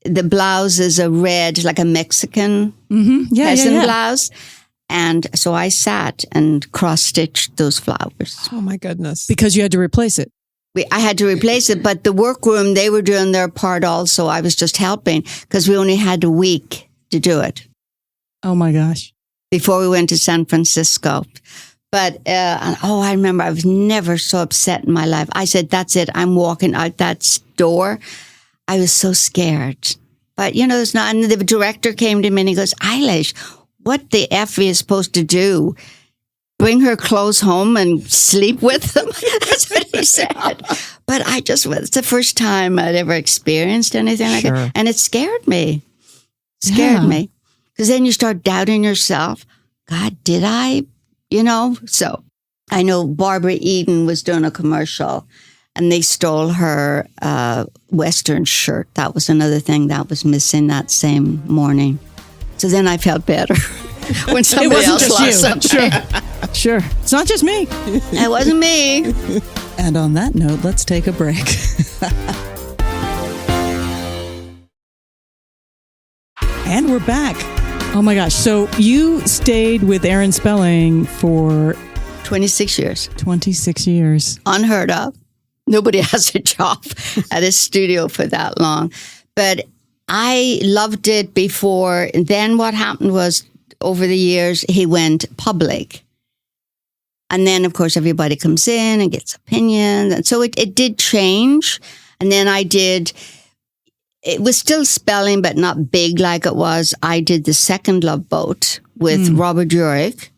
the blouse is a red, like a Mexican peasant blouse. And so I sat and cross-stitched those flowers. Oh, my goodness. Because you had to replace it. I had to replace it, but the workroom, they were doing their part also. I was just helping because we only had a week to do it. Oh, my gosh. Before we went to San Francisco. But, I remember I was never so upset in my life. I said, that's it. I'm walking out that door. I was so scared. But, you know, there's not, and the director came to me and he goes, Eilish, what the F are you supposed to do? Bring her clothes home and sleep with them? That's what he said. But it's the first time I'd ever experienced anything like that. And it scared me. Scared me. Because then you start doubting yourself. God, did I? You know? So I know Barbara Eden was doing a commercial and they stole her Western shirt. That was another thing that was missing that same morning. So then I felt better when somebody else lost something. Sure. It's not just me. It wasn't me. And on that note, let's take a break. And we're back. Oh my gosh. So you stayed with Aaron Spelling for 26 years. 26 years. Unheard of. Nobody has a job at a studio for that long. But I loved it before. And then what happened was, over the years, he went public. And then, of course, everybody comes in and gets opinions. And so it did change. And then it was still Spelling, but not big like it was. I did the second Love Boat with Robert Urich.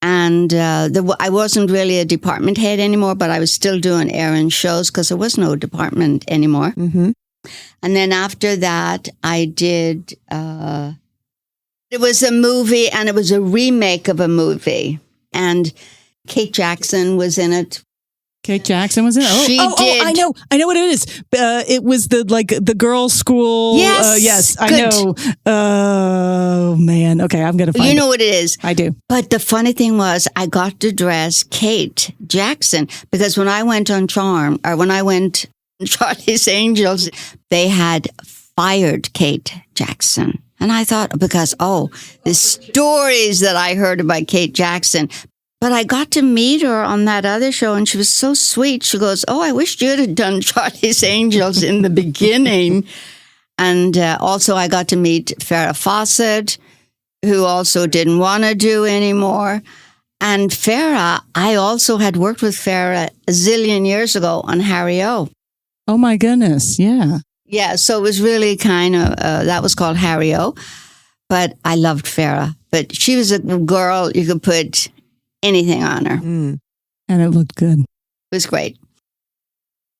And I wasn't really a department head anymore, but I was still doing Aaron shows because there was no department anymore. Mm-hmm. And then after that, I did, it was a movie and it was a remake of a movie. And Kate Jackson was in it. Kate Jackson was in it? She did. I know what it is. It was the girls' school. Yes. Yes, Good. I know. Oh, man. Okay, I'm going to find it. You know what it is. I do. But the funny thing was, I got to dress Kate Jackson because when I went on Charlie's Angels, they had fired Kate Jackson. And I thought, because, the stories that I heard about Kate Jackson. But I got to meet her on that other show, and she was so sweet. She goes, I wish you'd have done Charlie's Angels in the beginning. And also I got to meet Farrah Fawcett, who also didn't want to do anymore. And Farrah, I also had worked with Farrah a zillion years ago on Harry O. Oh, my goodness. Yeah. Yeah, so it was really kind of, that was called Harry O. But I loved Farrah. But she was a girl, you could put anything on her. And it looked good. It was great.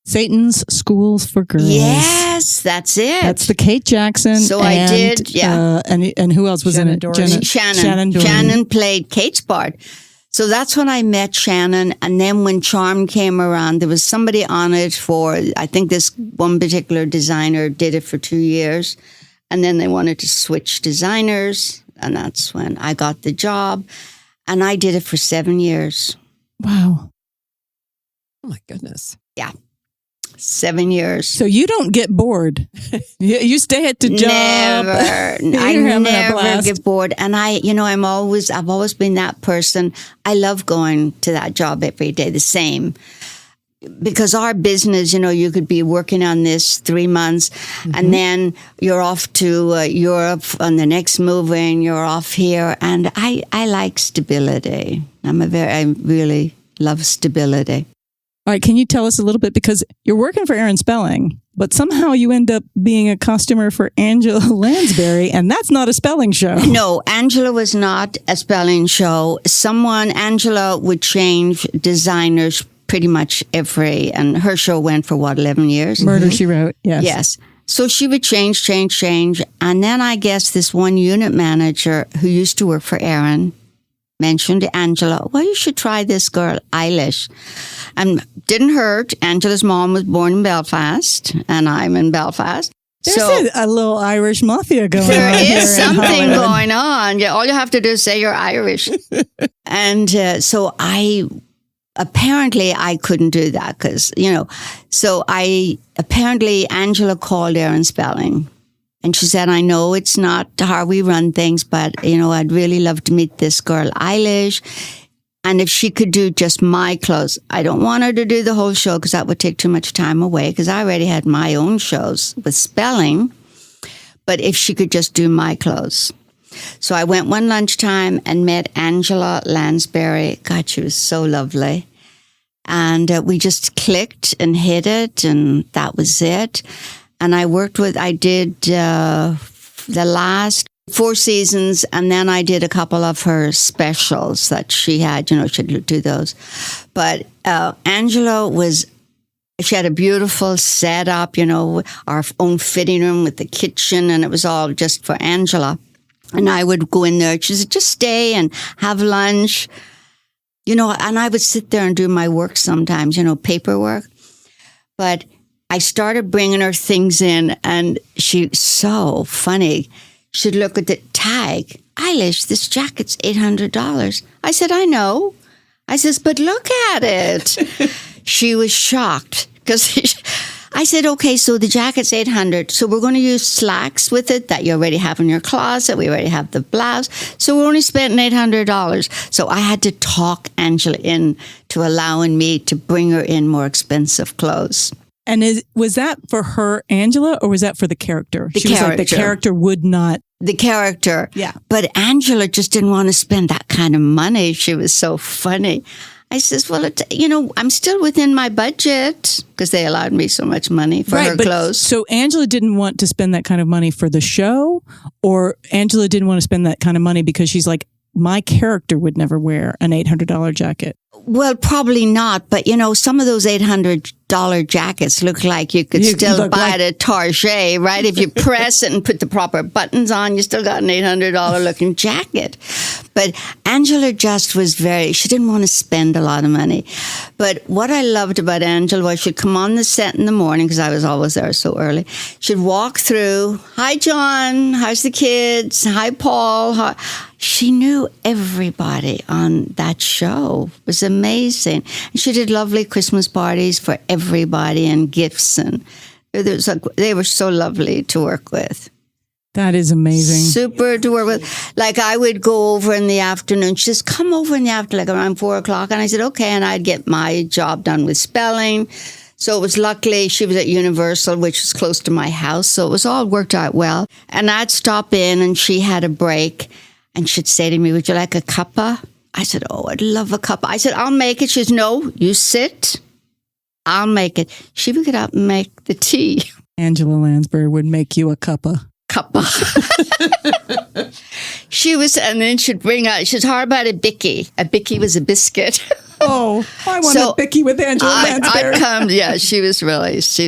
Satan's Schools for Girls. Yes, that's it. That's the Kate Jackson. So I did, yeah. And who else was in it? Doherty. Shanen Doherty. Shanen played Kate's part. So that's when I met Shanen. And then when Charm came around, there was somebody on it for, I think this one particular designer did it for 2 years. And then they wanted to switch designers. And that's when I got the job. And I did it for 7 years. Wow. Oh my goodness. Yeah. 7 years. So you don't get bored. You stay at the job. Never. I never get bored. And I've always been that person. I love going to that job every day, the same. Because our business, you could be working on this 3 months and then you're off to Europe on the next movie and you're off here. And I like stability. I really love stability. All right, can you tell us a little bit, because you're working for Aaron Spelling, but somehow you end up being a costumer for Angela Lansbury, and that's not a spelling show. No, Angela was not a spelling show. Angela would change designers pretty much and her show went for 11 years? Murder, She Wrote, yes. Yes. So she would change. And then I guess this one unit manager who used to work for Aaron mentioned to Angela, well, you should try this girl, Eilish. And didn't hurt. Angela's mom was born in Belfast, and I'm in Belfast. There's a little Irish mafia going on. There here is in something Hollywood. going on. Yeah, all you have to do is say you're Irish. And so apparently I couldn't do that because, apparently Angela called Aaron Spelling. And she said, I know it's not how we run things, but, I'd really love to meet this girl, Eilish. And if she could do just my clothes, I don't want her to do the whole show because that would take too much time away because I already had my own shows with spelling. But if she could just do my clothes. So I went one lunchtime and met Angela Lansbury. God, she was so lovely. And we just clicked and hit it, and that was it. And I did the last 4 seasons, and then I did a couple of her specials that she had, she'd do those. But Angela she had a beautiful setup, our own fitting room with the kitchen, and it was all just for Angela. And I would go in there. She said, just stay and have lunch, and I would sit there and do my work sometimes, paperwork. But I started bringing her things in, and she's so funny. She'd look at the tag. Eilish, this jacket's $800. I said, I know. I says, but look at it. She was shocked because I said, okay, so the jacket's $800. So we're going to use slacks with it that you already have in your closet. We already have the blouse. So we're only spending $800. So I had to talk Angela in to allowing me to bring her in more expensive clothes. And was that for her, Angela, or was that for the character? The she character. was like, the character would not. The character. Yeah. But Angela just didn't want to spend that kind of money. She was so funny. I says, well, I'm still within my budget because they allowed me so much money for her clothes. So Angela didn't want to spend that kind of money for the show, or Angela didn't want to spend that kind of money because she's like, my character would never wear an $800 jacket. Well, probably not. But, some of those $800 jackets look like you could still buy it at Target, right? If you press it and put the proper buttons on, you still got an $800 looking jacket. But Angela just was she didn't want to spend a lot of money. But what I loved about Angela was she'd come on the set in the morning because I was always there so early. She'd walk through, hi, John, how's the kids? Hi, Paul. She knew everybody on that show. It was amazing. And she did lovely Christmas parties for everybody and gifts. And they were so lovely to work with. That is amazing. Super to work with. Like I would go over in the afternoon. She says, come over in the afternoon, like around 4 o'clock. And I said, okay. And I'd get my job done with spelling. So it was luckily she was at Universal, which was close to my house. So it was all worked out well. And I'd stop in and she had a break. And she'd say to me, would you like a cuppa? I said, oh, I'd love a cuppa. I said, I'll make it. She says, no, you sit. I'll make it. She would get up and make the tea. Angela Lansbury would make you a cuppa. And then she'd bring out, she said, how about a bicky? A bicky was a biscuit. Oh, I want a bicky with Angela Lansbury. She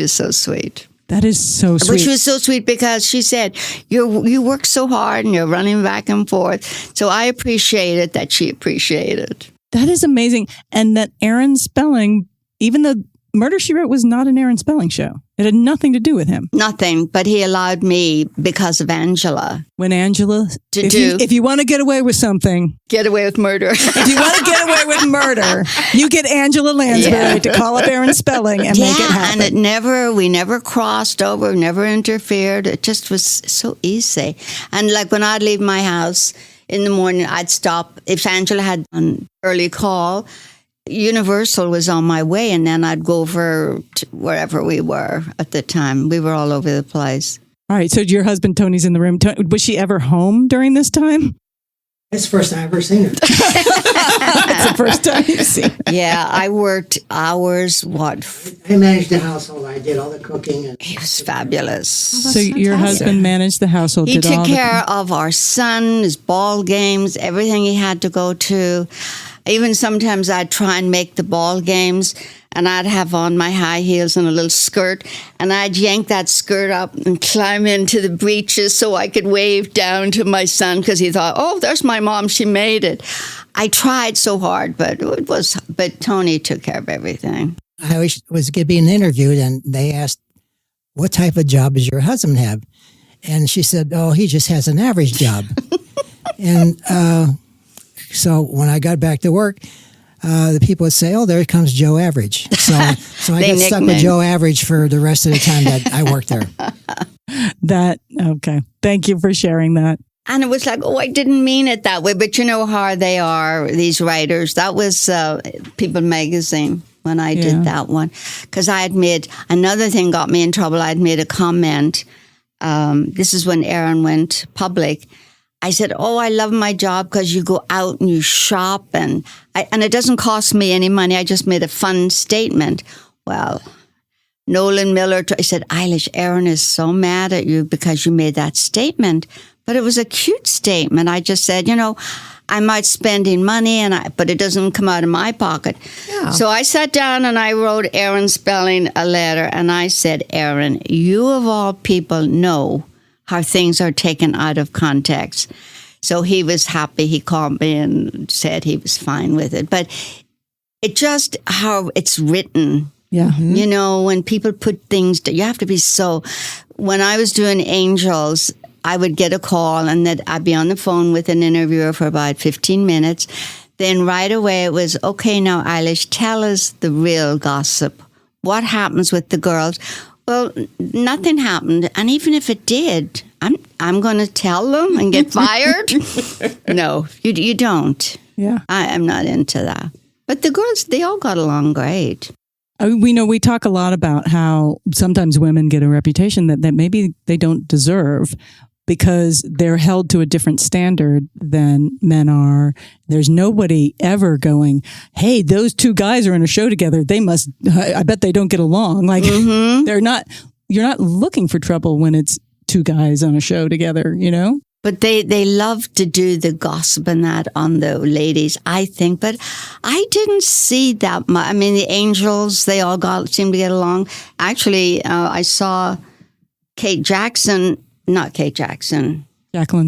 was so sweet. That is so sweet. Which was so sweet because she said, you work so hard and you're running back and forth. So I appreciated that she appreciated. That is amazing. And that Aaron Spelling, even though Murder, She Wrote was not an Aaron Spelling show. It had nothing to do with him. Nothing, but he allowed me because of Angela. When Angela, if you want to get away with something, Get away with murder. if you want to get away with murder, you get Angela Lansbury to call up Aaron Spelling and make it happen. And we never crossed over, never interfered. It just was so easy. And like when I'd leave my house in the morning, I'd stop. If Angela had an early call, Universal was on my way, and then I'd go over to wherever we were at the time. We were all over the place. All right. So your husband, Tony's in the room. Was she ever home during this time? It's the first time I've ever seen her. That's the first time you've seen her. Yeah, I worked hours. I managed the household. I did all the cooking. And It was fabulous. So your husband managed the household. He did took all care of our son, his ball games, everything he had to go to. Even sometimes I'd try and make the ball games, and I'd have on my high heels and a little skirt, and I'd yank that skirt up and climb into the breeches so I could wave down to my son because he thought, oh, there's my mom, she made it. I tried so hard, but Tony took care of everything. I was being interviewed, and they asked, what type of job does your husband have? And she said, oh, he just has an average job. And so when I got back to work, the people would say, oh, there comes Joe Average. So I got stuck with Joe Average for the rest of the time that I worked there. Okay. Thank you for sharing that. And it was like, oh, I didn't mean it that way. But you know how they are, these writers. That was People magazine when I did that one. Because I had made, another thing got me in trouble. I had made a comment. This is when Aaron went public. I said, oh, I love my job because you go out and you shop and it doesn't cost me any money. I just made a fun statement. Well, Nolan Miller, I said, Eilish, Aaron is so mad at you because you made that statement. But it was a cute statement. I just said, I might spending money, but it doesn't come out of my pocket. Yeah. So I sat down and I wrote Aaron Spelling a letter. And I said, Aaron, you of all people know how things are taken out of context. So he was happy. He called me and said he was fine with it. But it just how it's written. Yeah. Mm-hmm. When people put things, you have to be so. When I was doing Angels, I would get a call and that I'd be on the phone with an interviewer for about 15 minutes. Then right away it was, okay, now Eilish, tell us the real gossip. What happens with the girls? Well, nothing happened. And even if it did, I'm going to tell them and get fired? No, you don't. Yeah. I'm not into that. But the girls, they all got along great. We talk a lot about how sometimes women get a reputation that maybe they don't deserve because they're held to a different standard than men are. There's nobody ever going, hey, those two guys are in a show together. I bet they don't get along. Like you're not looking for trouble when it's two guys on a show together, But they love to do the gossip and that on the ladies, I think. But I didn't see that much. I mean, the Angels, they all seemed to get along. Actually, I saw Jaclyn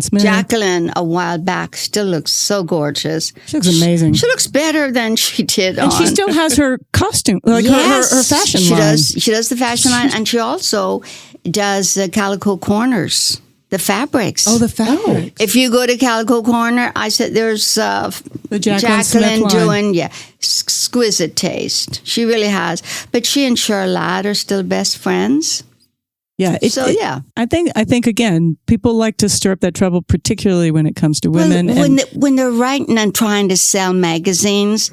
Smith. Jaclyn a while back still looks so gorgeous. She looks amazing. She looks better than she did and she still has her costume, like her fashion line. She does the fashion line, and she also does Calico Corners. The fabrics. Oh, the fabrics. If you go to Calico Corner, I said there's the Jaclyn doing, exquisite taste. She really has. But she and Cheryl Ladd are still best friends. Yeah. I think again, people like to stir up that trouble, particularly when it comes to women. Well, when they're writing and trying to sell magazines,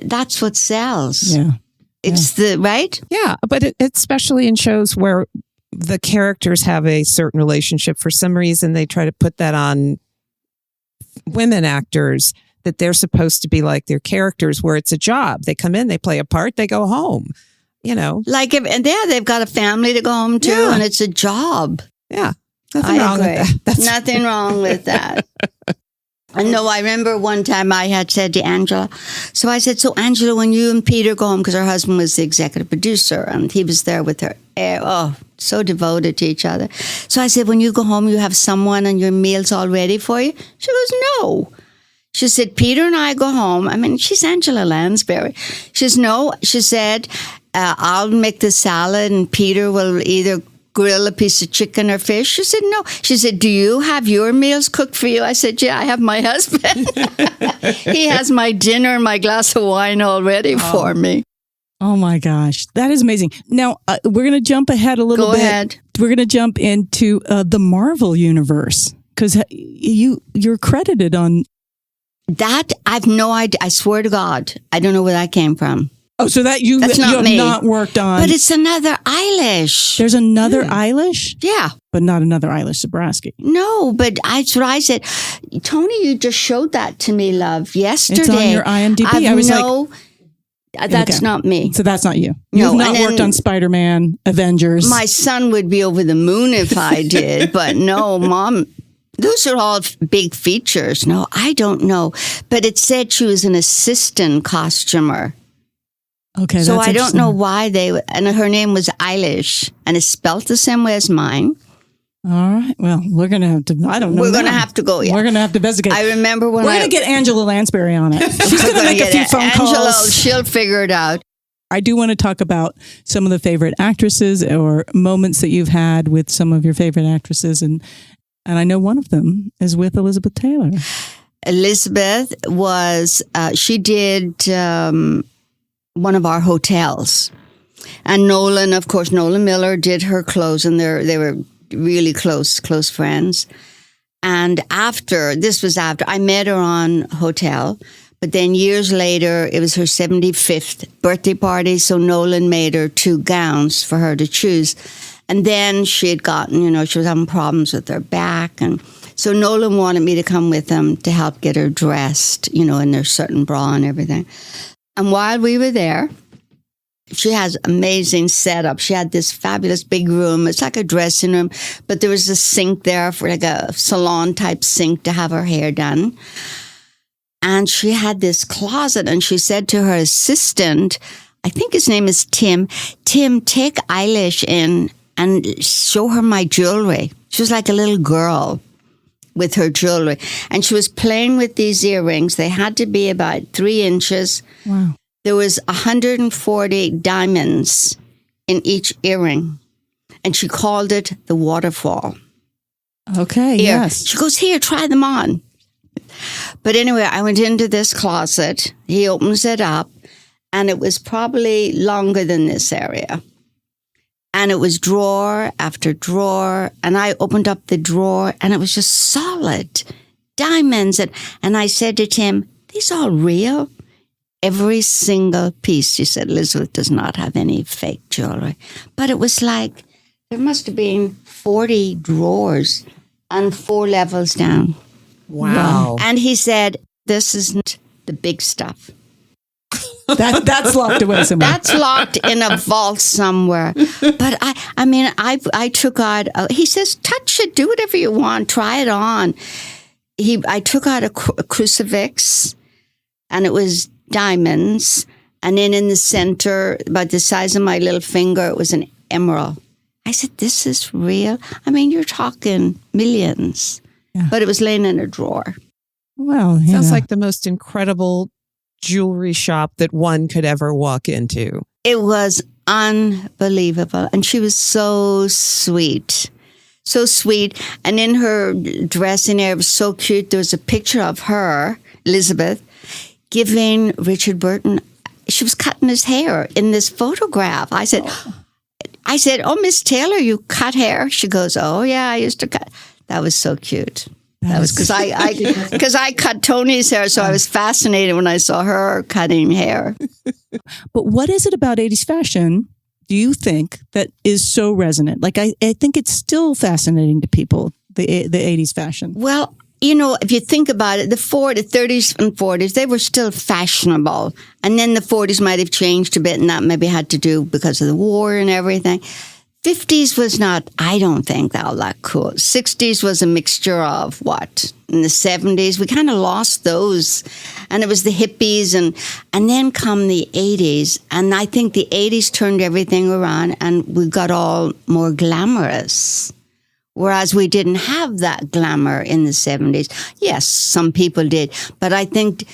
that's what sells. Yeah. It's right? Yeah, but it's especially in shows where the characters have a certain relationship. For some reason, they try to put that on women actors, that they're supposed to be like their characters, where it's a job. They come in, they play a part, they go home. They've got a family to go home to, and it's a job. Yeah, nothing wrong with that. Nothing wrong with that. I remember one time I had said to Angela, so I said, so Angela, when you and Peter go home, because her husband was the executive producer and he was there with her, so devoted to each other. So I said, when you go home, you have someone and your meal's all ready for you? She goes, no. She said, Peter and I go home. I mean, she's Angela Lansbury. She says, no. She said, I'll make the salad and Peter will either grill a piece of chicken or fish. She said, no. She said, do you have your meals cooked for you? I said, yeah, I have my husband. He has my dinner and my glass of wine all ready for me. Oh my gosh, that is amazing. Now, we're going to jump ahead a little bit. Go ahead. We're going to jump into the Marvel universe because you're credited on that. I've no idea. I swear to God, I don't know where that came from. Oh, so that you That's have not me. not worked on. But it's another Eilish. There's another Eilish, Yeah. but not another Eilish Zebrasky. No, but that's what I said. Tony, you just showed that to me, love, yesterday. It's on your IMDb. I was that's okay. not me. So that's not you. No, You've not and worked then- on Spider-Man, Avengers. My son would be over the moon if I did, but no, Mom. Those are all big features. No, I don't know. But it said she was an assistant costumer. Okay, So that's I don't interesting. know why and her name was Eilish, and it's spelled the same way as mine. All right. Well, we're going to have to, I don't know. We're going to now. have to go, yeah. We're going to have to investigate. I remember when We're going to get Angela Lansbury on it. She's going to gonna make a get few phone Angela, calls. she'll figure it out. I do want to talk about some of the favorite actresses or moments that you've had with some of your favorite actresses. And I know one of them is with Elizabeth Taylor. Elizabeth was, she did one of our hotels. And Nolan, of course, Nolan Miller did her clothes, and they were really close friends. And this was after, I met her on hotel, but then years later, it was her 75th birthday party, so Nolan made her 2 gowns for her to choose. And then she had gotten, she was having problems with her back, and so Nolan wanted me to come with him to help get her dressed, in their certain bra and everything. And while we were there, she has amazing setup. She had this fabulous big room. It's like a dressing room, but there was a sink there for like a salon type sink to have her hair done. And she had this closet, and she said to her assistant, I think his name is Tim, take Eilish in and show her my jewelry. She was like a little girl with her jewelry. And she was playing with these earrings. They had to be about 3 inches. Wow. There was 140 diamonds in each earring. And she called it the waterfall. Okay, Here. yes. She goes, here, try them on. But anyway, I went into this closet. He opens it up, and it was probably longer than this area. And it was drawer after drawer. And I opened up the drawer, and it was just solid diamonds. And I said to Tim, these all real? Every single piece. She said, Elizabeth does not have any fake jewelry. But it was like, there must have been 40 drawers and 4 levels down. Wow. And he said, this isn't the big stuff. That's locked away somewhere. That's locked in a vault somewhere. But I took out, he says, touch it, do whatever you want, try it on. I took out a crucifix, and it was diamonds. And then in the center, about the size of my little finger, it was an emerald. I said, this is real? I mean, you're talking millions. Yeah. But it was laying in a drawer. Well, Sounds like the most incredible jewelry shop that one could ever walk into. It was unbelievable. And she was so sweet. So sweet. And in her dressing area, it was so cute. There was a picture of her, Elizabeth, giving Richard Burton, she was cutting his hair in this photograph. I said, oh, Miss Taylor, you cut hair? She goes, oh, yeah, I used to cut. That was so cute. That was because I cut Tony's hair, so I was fascinated when I saw her cutting hair. But what is it about 80s fashion, do you think, that is so resonant? Like, I think it's still fascinating to people, the 80s fashion. Well, if you think about it, the 30s and 40s, they were still fashionable. And then the 40s might have changed a bit, and that maybe had to do because of the war and everything. 50s was not, I don't think, all that cool. 60s was a mixture of what? In the 70s, we kind of lost those. And it was the hippies. And then come the 80s. And I think the 80s turned everything around, and we got all more glamorous. Whereas we didn't have that glamour in the 70s. Yes, some people did. But I think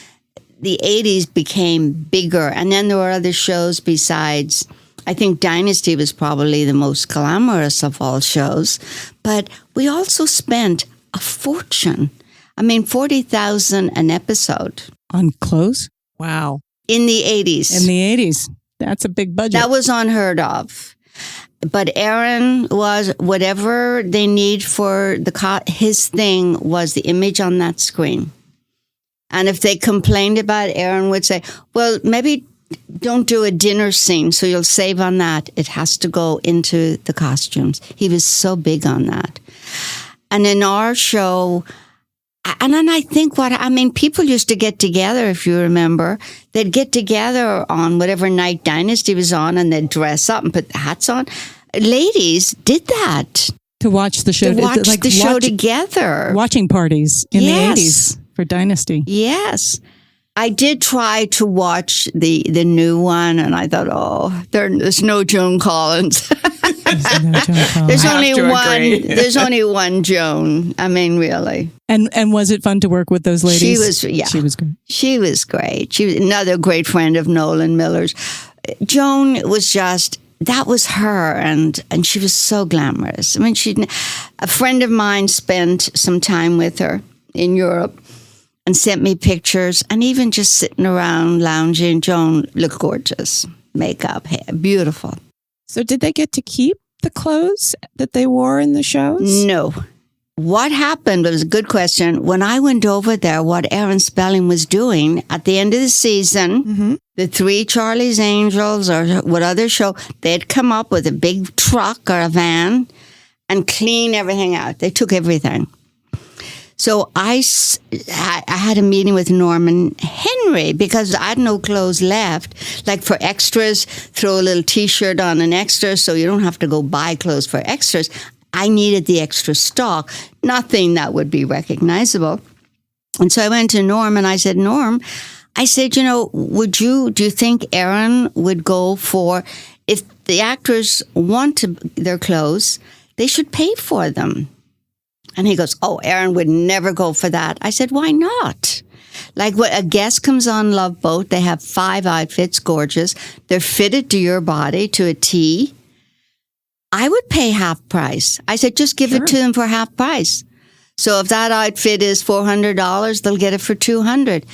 the 80s became bigger. And then there were other shows besides. I think Dynasty was probably the most glamorous of all shows. But we also spent a fortune. I mean, $40,000 an episode. On clothes? Wow. In the 80s. In the 80s. That's a big budget. That was unheard of. But Aaron was whatever they need for his thing was the image on that screen. And if they complained about it, Aaron would say, well, maybe don't do a dinner scene so you'll save on that. It has to go into the costumes. He was so big on that. And in our show, and then I think people used to get together, if you remember. They'd get together on whatever night Dynasty was on and they'd dress up and put the hats on. Ladies did that. To watch the show. To watch the show together. Watching parties in the 80s for Dynasty. Yes. I did try to watch the new one and I thought, there's no Joan Collins. There's only one Joan. I mean, really. And was it fun to work with those ladies? She was great. She was great. She was another great friend of Nolan Miller's. Joan was that was her, and she was so glamorous. I mean, a friend of mine spent some time with her in Europe and sent me pictures, and even just sitting around lounging, Joan looked gorgeous. Makeup, hair, beautiful. So did they get to keep the clothes that they wore in the shows? No. What happened was a good question. When I went over there, what Aaron Spelling was doing at the end of the season, the 3 Charlie's Angels or what other show, they'd come up with a big truck or a van and clean everything out. They took everything. So I had a meeting with Norman Henry because I had no clothes left. Like for extras, throw a little T-shirt on an extra so you don't have to go buy clothes for extras. I needed the extra stock, nothing that would be recognizable. And so I went to Norm and I said, Norm, I said, do you think Aaron would go for, if the actors want their clothes, they should pay for them. And he goes, Aaron would never go for that. I said, why not? Like when a guest comes on Love Boat, they have 5 outfits, gorgeous. They're fitted to your body to a T. I would pay half price. I said, just give it to them for half price. So if that outfit is $400, they'll get it for $200.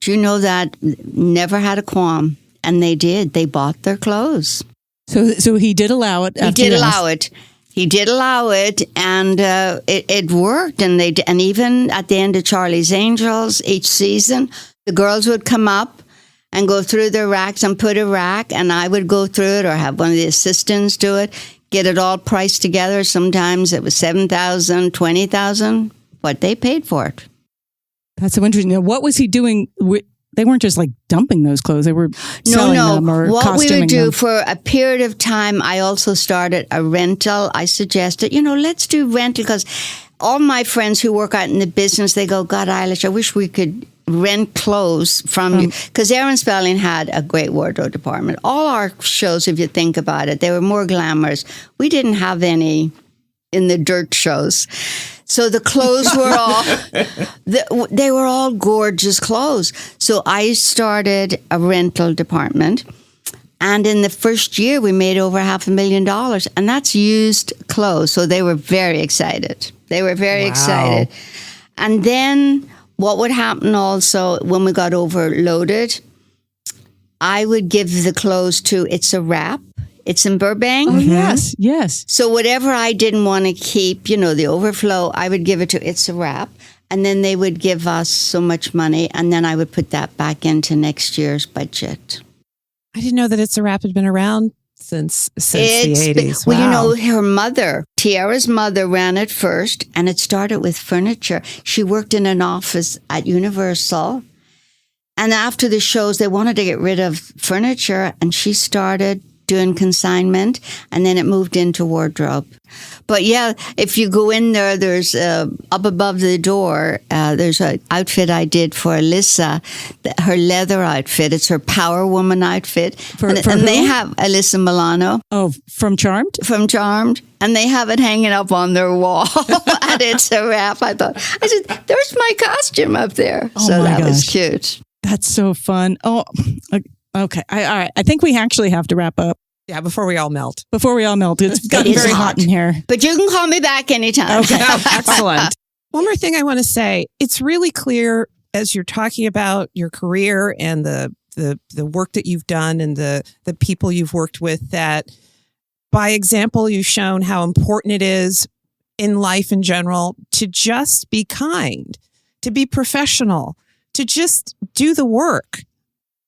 Do you know that never had a qualm? And they did. They bought their clothes. So he did allow it. He did allow it, and it worked. And even at the end of Charlie's Angels, each season, the girls would come up and go through their racks and put a rack, and I would go through it or have one of the assistants do it. Get it all priced together. Sometimes it was $7,000, $20,000, but they paid for it. That's so interesting. Now, what was he doing? They weren't just like dumping those clothes. They were selling them or what costuming we would do them. for a period of time, I also started a rental. I suggested, let's do rental because all my friends who work out in the business, they go, God, Eilish, I wish we could rent clothes from you. Because Aaron Spelling had a great wardrobe department. All our shows, if you think about it, they were more glamorous. We didn't have any in the dirt shows. So the clothes were all, they were all gorgeous clothes. So I started a rental department. And in the first year, we made over $500,000. And that's used clothes. So they were very excited. They were very excited. And then what would happen also when we got overloaded, I would give the clothes to It's a Wrap. It's in Burbank. Oh, yes. So whatever I didn't want to keep, the overflow, I would give it to It's a Wrap. And then they would give us so much money. And then I would put that back into next year's budget. I didn't know that It's a Wrap had been around since the 80s. Well, her mother, Tiara's mother, ran it first. And it started with furniture. She worked in an office at Universal. And after the shows, they wanted to get rid of furniture. And she started doing consignment, and then it moved into wardrobe. But yeah, if you go in there, there's up above the door, there's an outfit I did for Alyssa, her leather outfit. It's her Power Woman outfit. For and who? they have Alyssa Milano. Oh, from Charmed? From Charmed. and they have it hanging up on their wall. And it's a wrap. I said, there's my costume up there. Oh So my that was gosh. cute. That's so fun. Oh, okay. All right. I think we actually have to wrap up Yeah, before we all melt. before we all melt. It's gotten It's very hot hot. in here. But you can call me back anytime. Okay. Excellent. One more thing I want to say. It's really clear as you're talking about your career and the work that you've done and the people you've worked with, that by example, you've shown how important it is in life in general to just be kind, to be professional, to just do the work.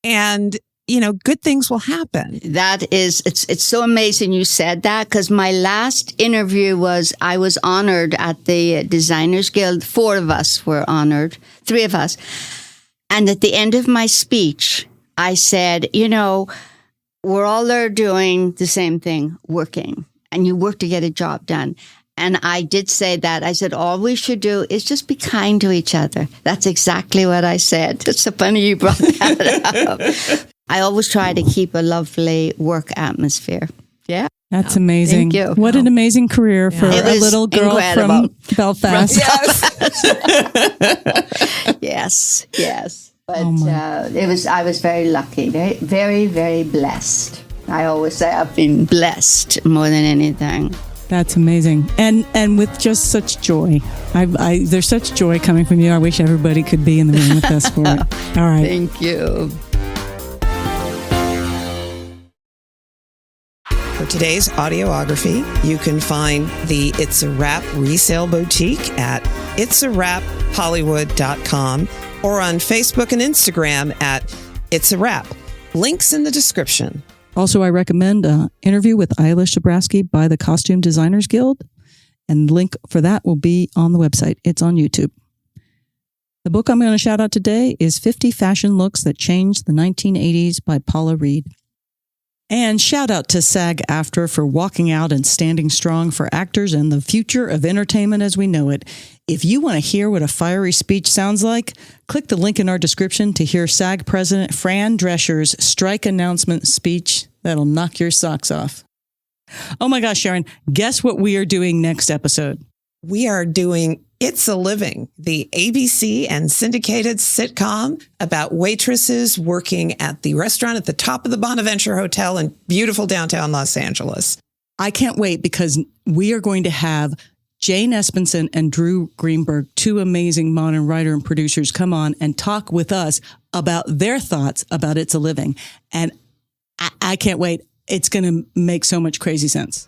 And, you know, good things will happen. That is, it's so amazing you said that, because my last interview I was honored at the Designers Guild. 4 of us were honored, 3 of us. And at the end of my speech, I said, you know, we're all there doing the same thing, working, and you work to get a job done. And I did say that. I said, all we should do is just be kind to each other. That's exactly what I said. It's so funny you brought that up. I always try to keep a lovely work atmosphere. Yeah. That's amazing. Thank you. What an amazing career for It a was little girl incredible. from Belfast. Yes, yes. But Oh, I was very lucky, very, very, very blessed. I always say I've been blessed more than anything. That's amazing. And with just such joy. There's such joy coming from you. I wish everybody could be in the room with us for it. All right. Thank you. For today's audiography, you can find the It's a Wrap resale boutique at itsawraphollywood.com or on Facebook and Instagram at It's a Wrap. Links in the description. Also, I recommend an interview with Eilish Zebrasky by the Costume Designers Guild. And the link for that will be on the website. It's on YouTube. The book I'm going to shout out today is 50 Fashion Looks That Changed the 1980s by Paula Reed. And shout out to SAG-AFTRA for walking out and standing strong for actors and the future of entertainment as we know it. If you want to hear what a fiery speech sounds like, click the link in our description to hear SAG President Fran Drescher's strike announcement speech that'll knock your socks off. Oh my gosh, Sharon, guess what we are doing next episode? We are doing It's a Living, the ABC and syndicated sitcom about waitresses working at the restaurant at the top of the Bonaventure Hotel in beautiful downtown Los Angeles. I can't wait because we are going to have Jane Espenson and Drew Greenberg, 2 amazing modern writer and producers, come on and talk with us about their thoughts about It's a Living. And I can't wait. It's going to make so much crazy sense.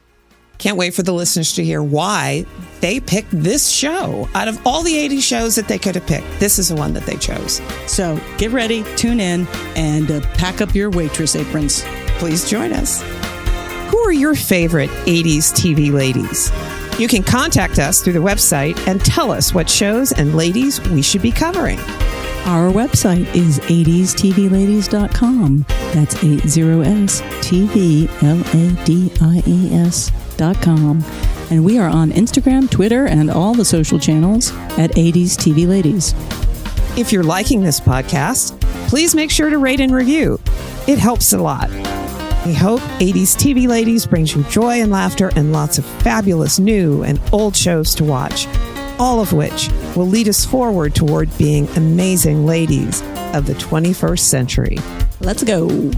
Can't wait for the listeners to hear why they picked this show. Out of all the 80 shows that they could have picked, this is the one that they chose. So get ready, tune in, and pack up your waitress aprons. Please join us. Who are your favorite 80s TV ladies? You can contact us through the website and tell us what shows and ladies we should be covering. Our website is 80stvladies.com. That's 80stvladies.com. And we are on Instagram, Twitter, and all the social channels at 80s TV Ladies. If you're liking this podcast, please make sure to rate and review. It helps a lot. We hope 80s TV Ladies brings you joy and laughter and lots of fabulous new and old shows to watch, all of which will lead us forward toward being amazing ladies of the 21st century. Let's go.